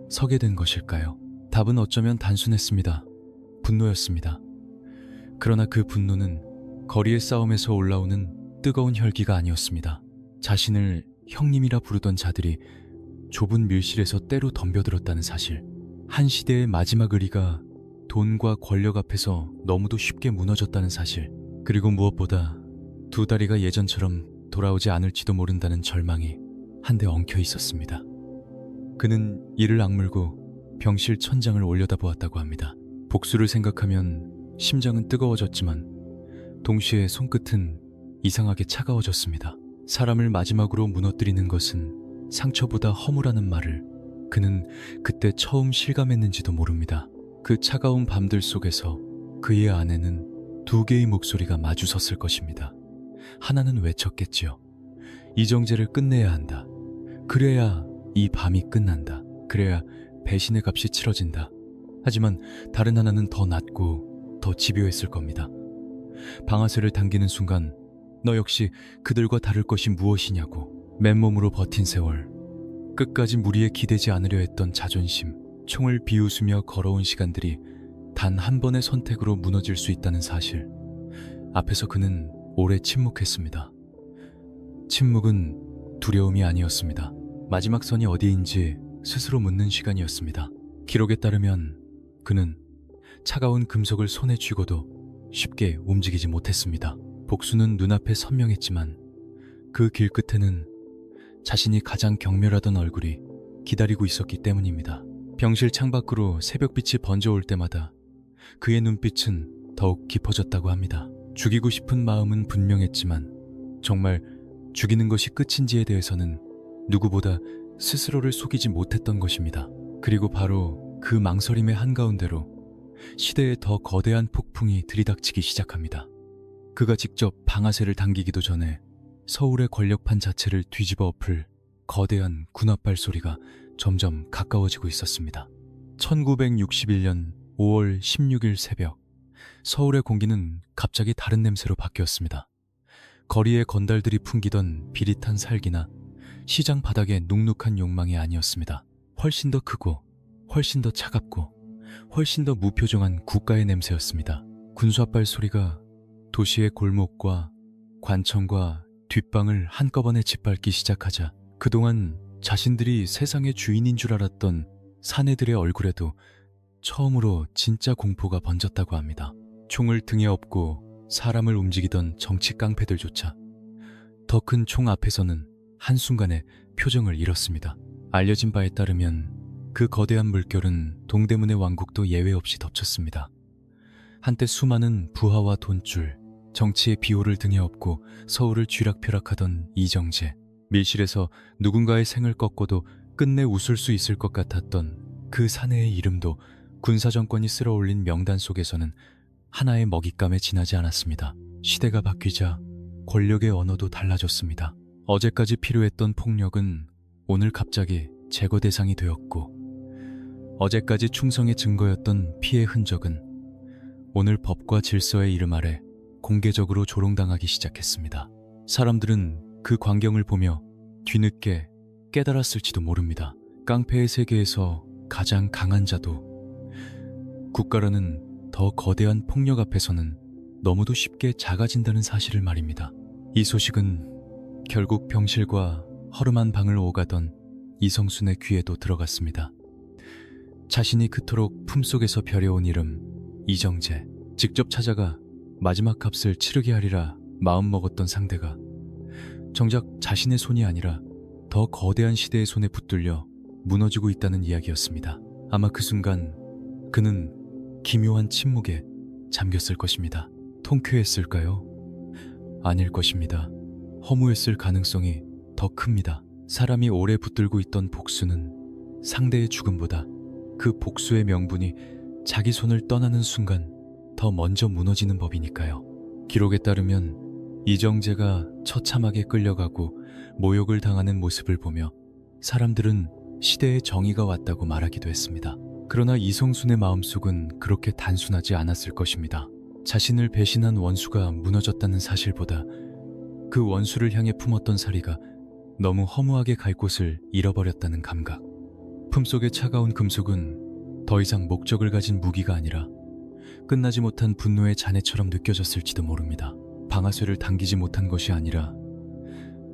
서게 된 것일까요? 답은 어쩌면 단순했습니다. 분노였습니다. 그러나 그 분노는 거리의 싸움에서 올라오는 뜨거운 혈기가 아니었습니다. 자신을 형님이라 부르던 자들이 좁은 밀실에서 때로 덤벼들었다는 사실. 한 시대의 마지막 의리가 돈과 권력 앞에서 너무도 쉽게 무너졌다는 사실. 그리고 무엇보다 두 다리가 예전처럼 돌아오지 않을지도 모른다는 절망이 한데 엉켜 있었습니다. 그는 이를 악물고 병실 천장을 올려다보았다고 합니다. 복수를 생각하면 심장은 뜨거워졌지만 동시에 손끝은 이상하게 차가워졌습니다. 사람을 마지막으로 무너뜨리는 것은 상처보다 허무라는 말을 그는 그때 처음 실감했는지도 모릅니다. 그 차가운 밤들 속에서 그의 안에는 두 개의 목소리가 마주섰을 것입니다. 하나는 외쳤겠지요. 이정재를 끝내야 한다. 그래야 이 밤이 끝난다. 그래야 배신의 값이 치러진다. 하지만 다른 하나는 더 낮고 더 집요했을 겁니다. 방아쇠를 당기는 순간 너 역시 그들과 다를 것이 무엇이냐고. 맨몸으로 버틴 세월, 끝까지 무리에 기대지 않으려 했던 자존심, 총을 비웃으며 걸어온 시간들이 단 한 번의 선택으로 무너질 수 있다는 사실. 앞에서 그는 오래 침묵했습니다. 침묵은 두려움이 아니었습니다. 마지막 선이 어디인지 스스로 묻는 시간이었습니다. 기록에 따르면 그는 차가운 금속을 손에 쥐고도 쉽게 움직이지 못했습니다. 복수는 눈앞에 선명했지만 그 길 끝에는 자신이 가장 경멸하던 얼굴이 기다리고 있었기 때문입니다. 병실 창밖으로 새벽빛이 번져올 때마다 그의 눈빛은 더욱 깊어졌다고 합니다. 죽이고 싶은 마음은 분명했지만 정말 죽이는 것이 끝인지에 대해서는 누구보다 스스로를 속이지 못했던 것입니다. 그리고 바로 그 망설임의 한가운데로 시대의 더 거대한 폭풍이 들이닥치기 시작합니다. 그가 직접 방아쇠를 당기기도 전에 서울의 권력판 자체를 뒤집어 엎을 거대한 군합발 소리가 점점 가까워지고 있었습니다. 1961년 5월 16일 새벽, 서울의 공기는 갑자기 다른 냄새로 바뀌었습니다. 거리에 건달들이 풍기던 비릿한 살기나 시장 바닥의 눅눅한 욕망이 아니었습니다. 훨씬 더 크고 훨씬 더 차갑고 훨씬 더 무표정한 국가의 냄새였습니다. 군수합발 소리가 도시의 골목과 관청과 뒷방을 한꺼번에 짓밟기 시작하자 그동안 자신들이 세상의 주인인 줄 알았던 사내들의 얼굴에도 처음으로 진짜 공포가 번졌다고 합니다. 총을 등에 업고 사람을 움직이던 정치 깡패들조차 더 큰 총 앞에서는 한순간에 표정을 잃었습니다. 알려진 바에 따르면 그 거대한 물결은 동대문의 왕국도 예외 없이 덮쳤습니다. 한때 수많은 부하와 돈줄, 정치의 비호를 등에 업고 서울을 쥐락펴락하던 이정재, 밀실에서 누군가의 생을 꺾고도 끝내 웃을 수 있을 것 같았던 그 사내의 이름도 군사정권이 쓸어올린 명단 속에서는 하나의 먹잇감에 지나지 않았습니다. 시대가 바뀌자 권력의 언어도 달라졌습니다. 어제까지 필요했던 폭력은 오늘 갑자기 제거 대상이 되었고, 어제까지 충성의 증거였던 피해 흔적은 오늘 법과 질서의 이름 아래 공개적으로 조롱당하기 시작했습니다. 사람들은 그 광경을 보며 뒤늦게 깨달았을지도 모릅니다. 깡패의 세계에서 가장 강한 자도 국가라는 더 거대한 폭력 앞에서는 너무도 쉽게 작아진다는 사실을 말입니다. 이 소식은 결국 병실과 허름한 방을 오가던 이성순의 귀에도 들어갔습니다. 자신이 그토록 품속에서 벼려온 이름 이정재, 직접 찾아가 마지막 값을 치르게 하리라 마음먹었던 상대가 정작 자신의 손이 아니라 더 거대한 시대의 손에 붙들려 무너지고 있다는 이야기였습니다. 아마 그 순간 그는 기묘한 침묵에 잠겼을 것입니다. 통쾌했을까요? 아닐 것입니다. 허무했을 가능성이 더 큽니다. 사람이 오래 붙들고 있던 복수는 상대의 죽음보다 그 복수의 명분이 자기 손을 떠나는 순간 더 먼저 무너지는 법이니까요. 기록에 따르면 이정재가 처참하게 끌려가고 모욕을 당하는 모습을 보며 사람들은 시대의 정의가 왔다고 말하기도 했습니다. 그러나 이성순의 마음속은 그렇게 단순하지 않았을 것입니다. 자신을 배신한 원수가 무너졌다는 사실보다 그 원수를 향해 품었던 사리가 너무 허무하게 갈 곳을 잃어버렸다는 감각. 품속의 차가운 금속은 더 이상 목적을 가진 무기가 아니라 끝나지 못한 분노의 잔해처럼 느껴졌을지도 모릅니다. 방아쇠를 당기지 못한 것이 아니라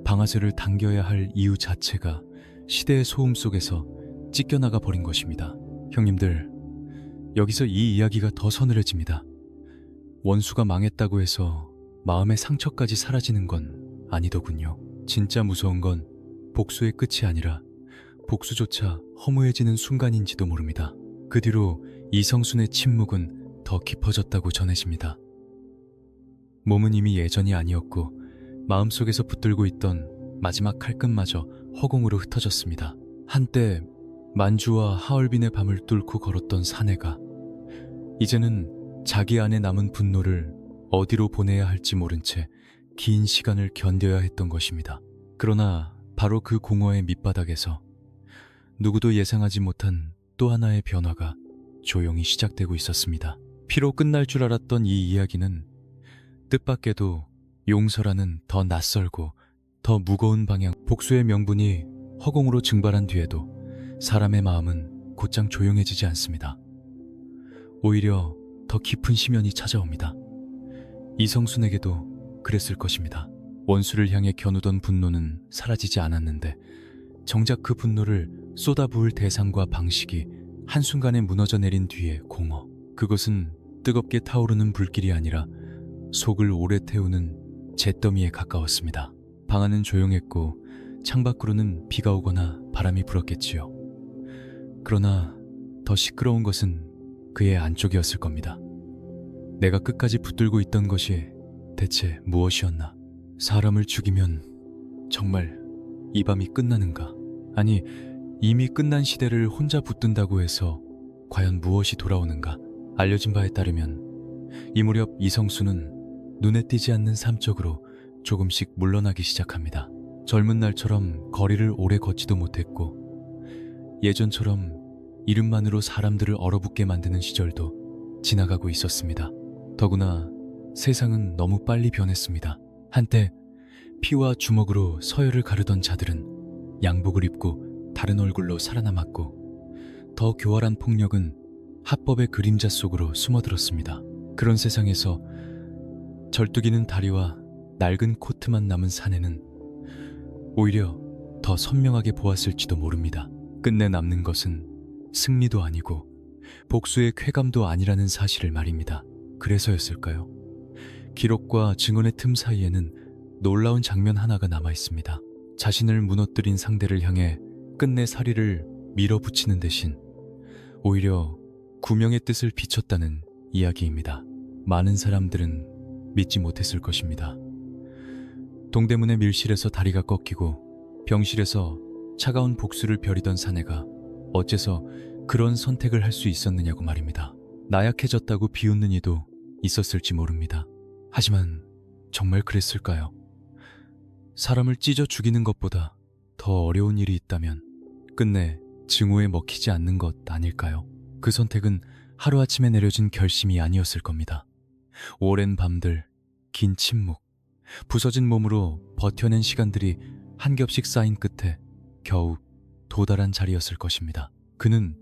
방아쇠를 당겨야 할 이유 자체가 시대의 소음 속에서 찢겨나가 버린 것입니다. 형님들, 여기서 이 이야기가 더 서늘해집니다. 원수가 망했다고 해서 마음의 상처까지 사라지는 건 아니더군요. 진짜 무서운 건 복수의 끝이 아니라 복수조차 허무해지는 순간인지도 모릅니다. 그 뒤로 이성순의 침묵은 더 깊어졌다고 전해집니다. 몸은 이미 예전이 아니었고 마음속에서 붙들고 있던 마지막 칼끝마저 허공으로 흩어졌습니다. 한때 만주와 하얼빈의 밤을 뚫고 걸었던 사내가 이제는 자기 안에 남은 분노를 어디로 보내야 할지 모른 채 긴 시간을 견뎌야 했던 것입니다. 그러나 바로 그 공허의 밑바닥에서 누구도 예상하지 못한 또 하나의 변화가 조용히 시작되고 있었습니다. 피로 끝날 줄 알았던 이 이야기는 뜻밖에도 용서라는 더 낯설고 더 무거운 방향, 복수의 명분이 허공으로 증발한 뒤에도 사람의 마음은 곧장 조용해지지 않습니다. 오히려 더 깊은 심연이 찾아옵니다. 이성순에게도 그랬을 것입니다. 원수를 향해 겨누던 분노는 사라지지 않았는데 정작 그 분노를 쏟아부을 대상과 방식이 한순간에 무너져 내린 뒤의 공허. 그것은 뜨겁게 타오르는 불길이 아니라 속을 오래 태우는 잿더미에 가까웠습니다. 방 안은 조용했고 창밖으로는 비가 오거나 바람이 불었겠지요. 그러나 더 시끄러운 것은 그의 안쪽이었을 겁니다. 내가 끝까지 붙들고 있던 것이 대체 무엇이었나? 사람을 죽이면 정말 이 밤이 끝나는가? 아니, 이미 끝난 시대를 혼자 붙든다고 해서 과연 무엇이 돌아오는가? 알려진 바에 따르면 이 무렵 이성수는 눈에 띄지 않는 삶 쪽으로 조금씩 물러나기 시작합니다. 젊은 날처럼 거리를 오래 걷지도 못했고 예전처럼 이름만으로 사람들을 얼어붙게 만드는 시절도 지나가고 있었습니다. 더구나 세상은 너무 빨리 변했습니다. 한때 피와 주먹으로 서열을 가르던 자들은 양복을 입고 다른 얼굴로 살아남았고 더 교활한 폭력은 합법의 그림자 속으로 숨어들었습니다. 그런 세상에서 절뚝이는 다리와 낡은 코트만 남은 사내는 오히려 더 선명하게 보았을지도 모릅니다. 끝내 남는 것은 승리도 아니고 복수의 쾌감도 아니라는 사실을 말입니다. 그래서였을까요? 기록과 증언의 틈 사이에는 놀라운 장면 하나가 남아 있습니다. 자신을 무너뜨린 상대를 향해 끝내 사리를 밀어붙이는 대신 오히려 구명의 뜻을 비췄다는 이야기입니다. 많은 사람들은 믿지 못했을 것입니다. 동대문의 밀실에서 다리가 꺾이고 병실에서 차가운 복수를 벼리던 사내가 어째서 그런 선택을 할 수 있었느냐고 말입니다. 나약해졌다고 비웃는 이도 있었을지 모릅니다. 하지만 정말 그랬을까요? 사람을 찢어 죽이는 것보다 더 어려운 일이 있다면 끝내 증오에 먹히지 않는 것 아닐까요? 그 선택은 하루아침에 내려진 결심이 아니었을 겁니다. 오랜 밤들, 긴 침묵, 부서진 몸으로 버텨낸 시간들이 한 겹씩 쌓인 끝에 겨우 도달한 자리였을 것입니다. 그는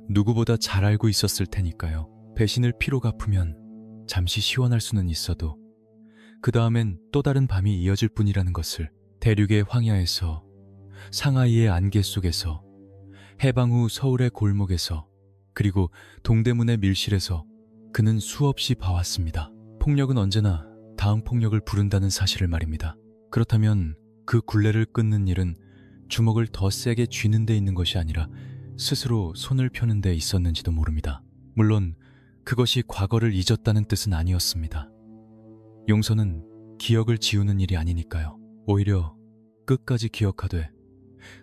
누구보다 잘 알고 있었을 테니까요. 배신을 피로 갚으면 잠시 시원할 수는 있어도 그 다음엔 또 다른 밤이 이어질 뿐이라는 것을. 대륙의 황야에서, 상하이의 안개 속에서, 해방 후 서울의 골목에서, 그리고 동대문의 밀실에서 그는 수없이 봐왔습니다. 폭력은 언제나 다음 폭력을 부른다는 사실을 말입니다. 그렇다면 그 굴레를 끊는 일은 주먹을 더 세게 쥐는 데 있는 것이 아니라 스스로 손을 펴는 데 있었는지도 모릅니다. 물론 그것이 과거를 잊었다는 뜻은 아니었습니다. 용서는 기억을 지우는 일이 아니니까요. 오히려 끝까지 기억하되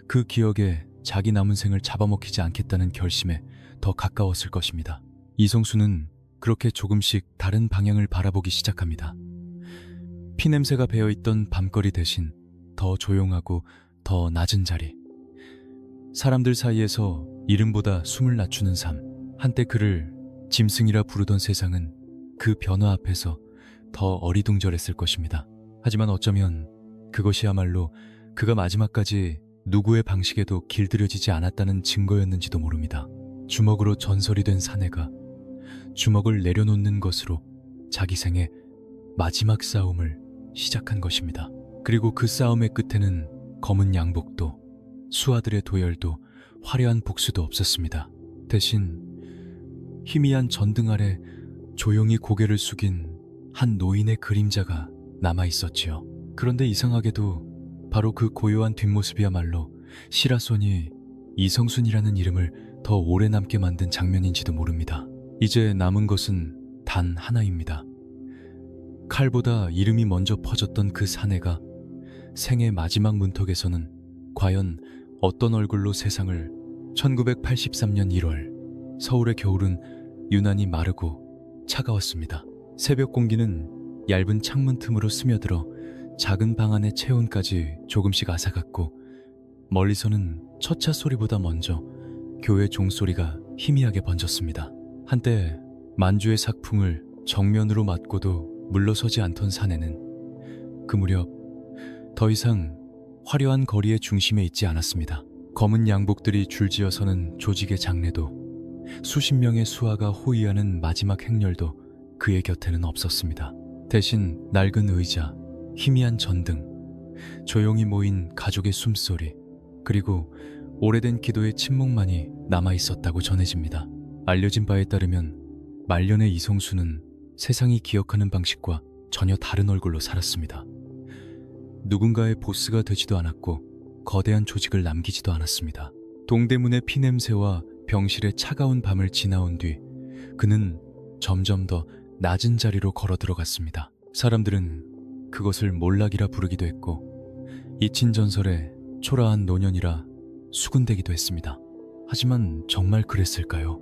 그 기억에 자기 남은 생을 잡아먹히지 않겠다는 결심에 더 가까웠을 것입니다. 이성수는 그렇게 조금씩 다른 방향을 바라보기 시작합니다. 피냄새가 배어있던 밤거리 대신 더 조용하고 더 낮은 자리, 사람들 사이에서 이름보다 숨을 낮추는 삶. 한때 그를 짐승이라 부르던 세상은 그 변화 앞에서 더 어리둥절했을 것입니다. 하지만 어쩌면 그것이야말로 그가 마지막까지 누구의 방식에도 길들여지지 않았다는 증거였는지도 모릅니다. 주먹으로 전설이 된 사내가 주먹을 내려놓는 것으로 자기 생의 마지막 싸움을 시작한 것입니다. 그리고 그 싸움의 끝에는 검은 양복도, 수하들의 도열도, 화려한 복수도 없었습니다. 대신 희미한 전등 아래 조용히 고개를 숙인 한 노인의 그림자가 남아있었지요. 그런데 이상하게도 바로 그 고요한 뒷모습이야말로 시라소니 이성순이라는 이름을 더 오래 남게 만든 장면인지도 모릅니다. 이제 남은 것은 단 하나입니다. 칼보다 이름이 먼저 퍼졌던 그 사내가 생의 마지막 문턱에서는 과연 어떤 얼굴로 세상을. 1983년 1월 서울의 겨울은 유난히 마르고 차가웠습니다. 새벽 공기는 얇은 창문 틈으로 스며들어 작은 방 안의 체온까지 조금씩 앗아갔고, 멀리서는 첫차 소리보다 먼저 교회 종소리가 희미하게 번졌습니다. 한때 만주의 삭풍을 정면으로 맞고도 물러서지 않던 사내는 그 무렵 더 이상 화려한 거리의 중심에 있지 않았습니다. 검은 양복들이 줄지어서는 조직의 장례도, 수십 명의 수하가 호위하는 마지막 행렬도 그의 곁에는 없었습니다. 대신 낡은 의자, 희미한 전등, 조용히 모인 가족의 숨소리, 그리고 오래된 기도의 침묵만이 남아있었다고 전해집니다. 알려진 바에 따르면 말년의 이성수는 세상이 기억하는 방식과 전혀 다른 얼굴로 살았습니다. 누군가의 보스가 되지도 않았고 거대한 조직을 남기지도 않았습니다. 동대문의 피냄새와 병실의 차가운 밤을 지나온 뒤 그는 점점 더 낮은 자리로 걸어 들어갔습니다. 사람들은 그것을 몰락이라 부르기도 했고 잊힌 전설의 초라한 노년이라 수군대기도 했습니다. 하지만 정말 그랬을까요?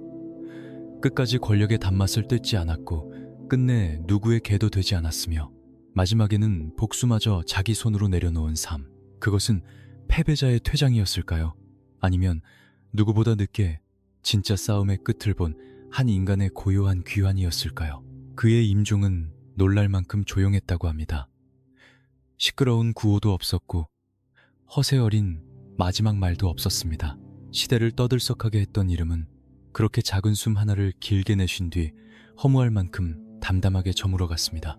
끝까지 권력의 단맛을 뜯지 않았고 끝내 누구의 개도 되지 않았으며 마지막에는 복수마저 자기 손으로 내려놓은 삶, 그것은 패배자의 퇴장이었을까요? 아니면 누구보다 늦게 진짜 싸움의 끝을 본 한 인간의 고요한 귀환이었을까요? 그의 임종은 놀랄 만큼 조용했다고 합니다. 시끄러운 구호도 없었고 허세 어린 마지막 말도 없었습니다. 시대를 떠들썩하게 했던 이름은 그렇게 작은 숨 하나를 길게 내쉰 뒤 허무할 만큼 담담하게 저물어 갔습니다.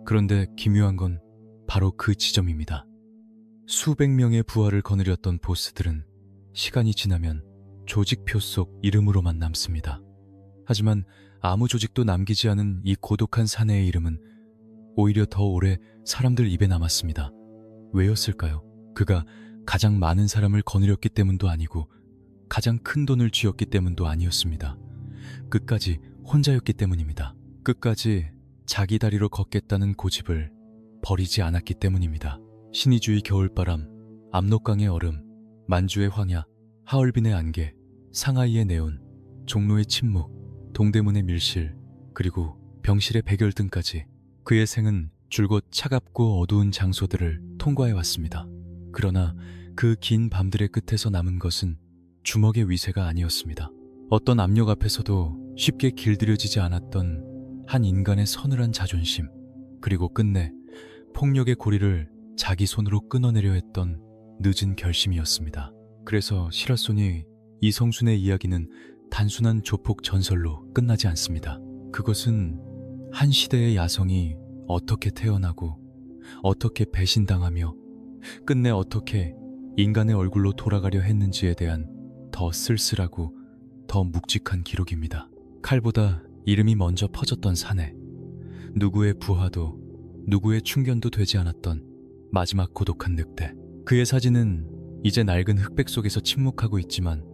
그런데 기묘한 건 바로 그 지점입니다. 수백 명의 부하를 거느렸던 보스들은 시간이 지나면 조직표 속 이름으로만 남습니다. 하지만 아무 조직도 남기지 않은 이 고독한 사내의 이름은 오히려 더 오래 사람들 입에 남았습니다. 왜였을까요? 그가 가장 많은 사람을 거느렸기 때문도 아니고 가장 큰 돈을 쥐었기 때문도 아니었습니다. 끝까지 혼자였기 때문입니다. 끝까지 자기 다리로 걷겠다는 고집을 버리지 않았기 때문입니다. 신의주의 겨울바람, 압록강의 얼음, 만주의 황야, 하얼빈의 안개, 상하이의 네온, 종로의 침묵, 동대문의 밀실, 그리고 병실의 백열등까지 그의 생은 줄곧 차갑고 어두운 장소들을 통과해 왔습니다. 그러나 그 긴 밤들의 끝에서 남은 것은 주먹의 위세가 아니었습니다. 어떤 압력 앞에서도 쉽게 길들여지지 않았던 한 인간의 서늘한 자존심, 그리고 끝내 폭력의 고리를 자기 손으로 끊어내려 했던 늦은 결심이었습니다. 그래서 시라소니 이성순의 이야기는 단순한 조폭 전설로 끝나지 않습니다. 그것은 한 시대의 야성이 어떻게 태어나고 어떻게 배신당하며 끝내 어떻게 인간의 얼굴로 돌아가려 했는지에 대한 더 쓸쓸하고 더 묵직한 기록입니다. 칼보다 이름이 먼저 퍼졌던 사내, 누구의 부하도 누구의 충견도 되지 않았던 마지막 고독한 늑대. 그의 사진은 이제 낡은 흑백 속에서 침묵하고 있지만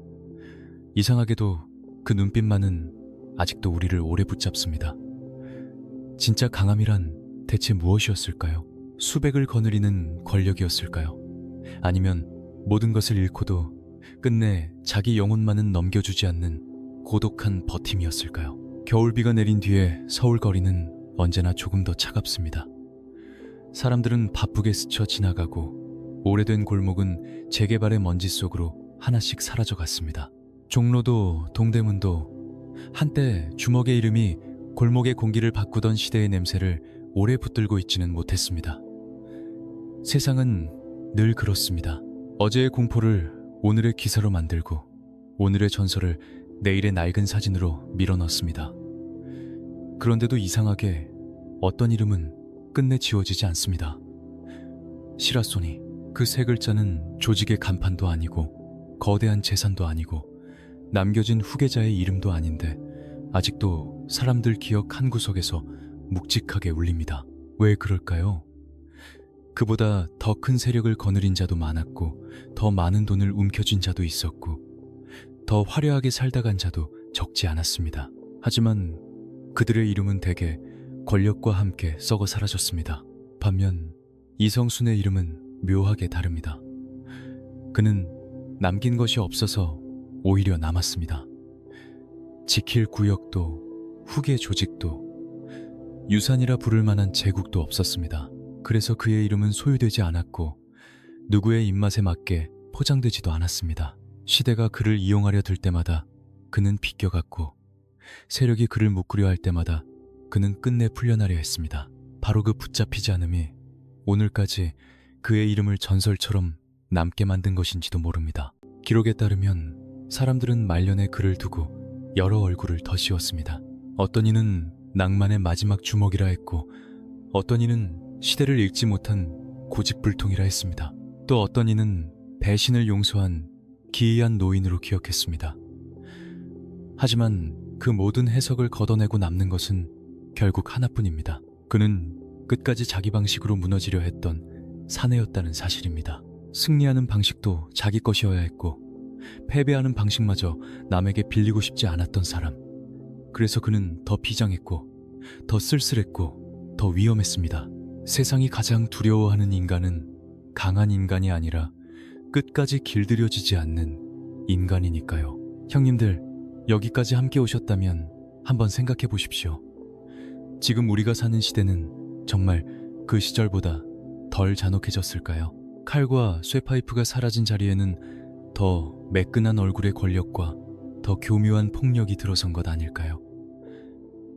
이상하게도 그 눈빛만은 아직도 우리를 오래 붙잡습니다. 진짜 강함이란 대체 무엇이었을까요? 수백을 거느리는 권력이었을까요? 아니면 모든 것을 잃고도 끝내 자기 영혼만은 넘겨주지 않는 고독한 버팀이었을까요? 겨울비가 내린 뒤에 서울 거리는 언제나 조금 더 차갑습니다. 사람들은 바쁘게 스쳐 지나가고 오래된 골목은 재개발의 먼지 속으로 하나씩 사라져갔습니다. 종로도 동대문도 한때 주먹의 이름이 골목의 공기를 바꾸던 시대의 냄새를 오래 붙들고 있지는 못했습니다. 세상은 늘 그렇습니다. 어제의 공포를 오늘의 기사로 만들고 오늘의 전설을 내일의 낡은 사진으로 밀어넣습니다. 그런데도 이상하게 어떤 이름은 끝내 지워지지 않습니다. 시라소니, 그 세 글자는 조직의 간판도 아니고 거대한 재산도 아니고 남겨진 후계자의 이름도 아닌데 아직도 사람들 기억 한구석에서 묵직하게 울립니다. 왜 그럴까요? 그보다 더 큰 세력을 거느린 자도 많았고 더 많은 돈을 움켜쥔 자도 있었고 더 화려하게 살다 간 자도 적지 않았습니다. 하지만 그들의 이름은 대개 권력과 함께 썩어 사라졌습니다. 반면 이성순의 이름은 묘하게 다릅니다. 그는 남긴 것이 없어서 오히려 남았습니다. 지킬 구역도 후계 조직도 유산이라 부를 만한 제국도 없었습니다. 그래서 그의 이름은 소유되지 않았고 누구의 입맛에 맞게 포장되지도 않았습니다. 시대가 그를 이용하려 들 때마다 그는 비껴갔고 세력이 그를 묶으려 할 때마다 그는 끝내 풀려나려 했습니다. 바로 그 붙잡히지 않음이 오늘까지 그의 이름을 전설처럼 남게 만든 것인지도 모릅니다. 기록에 따르면 사람들은 말년에 그를 두고 여러 얼굴을 더 씌웠습니다. 어떤 이는 낭만의 마지막 주먹이라 했고 어떤 이는 시대를 읽지 못한 고집불통이라 했습니다. 또 어떤 이는 배신을 용서한 기이한 노인으로 기억했습니다. 하지만 그 모든 해석을 걷어내고 남는 것은 결국 하나뿐입니다. 그는 끝까지 자기 방식으로 무너지려 했던 사내였다는 사실입니다. 승리하는 방식도 자기 것이어야 했고 패배하는 방식마저 남에게 빌리고 싶지 않았던 사람. 그래서 그는 더 비장했고 더 쓸쓸했고 더 위험했습니다. 세상이 가장 두려워하는 인간은 강한 인간이 아니라 끝까지 길들여지지 않는 인간이니까요. 형님들, 여기까지 함께 오셨다면 한번 생각해 보십시오. 지금 우리가 사는 시대는 정말 그 시절보다 덜 잔혹해졌을까요? 칼과 쇠파이프가 사라진 자리에는 더 매끈한 얼굴의 권력과 더 교묘한 폭력이 들어선 것 아닐까요?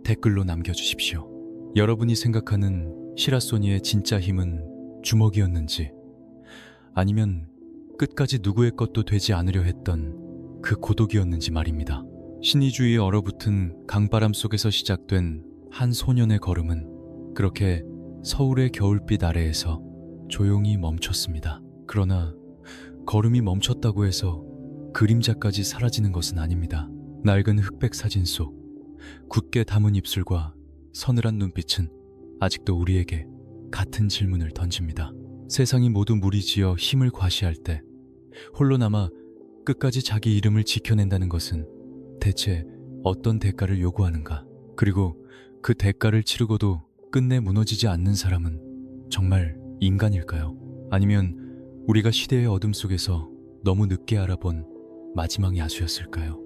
댓글로 남겨주십시오. 여러분이 생각하는 시라소니의 진짜 힘은 주먹이었는지 아니면 끝까지 누구의 것도 되지 않으려 했던 그 고독이었는지 말입니다. 신의주의에 얼어붙은 강바람 속에서 시작된 한 소년의 걸음은 그렇게 서울의 겨울빛 아래에서 조용히 멈췄습니다. 그러나 걸음이 멈췄다고 해서 그림자까지 사라지는 것은 아닙니다. 낡은 흑백 사진 속 굳게 담은 입술과 서늘한 눈빛은 아직도 우리에게 같은 질문을 던집니다. 세상이 모두 무리지어 힘을 과시할 때 홀로 남아 끝까지 자기 이름을 지켜낸다는 것은 대체 어떤 대가를 요구하는가? 그리고 그 대가를 치르고도 끝내 무너지지 않는 사람은 정말 인간일까요? 아니면 우리가 시대의 어둠 속에서 너무 늦게 알아본 마지막 야수였을까요?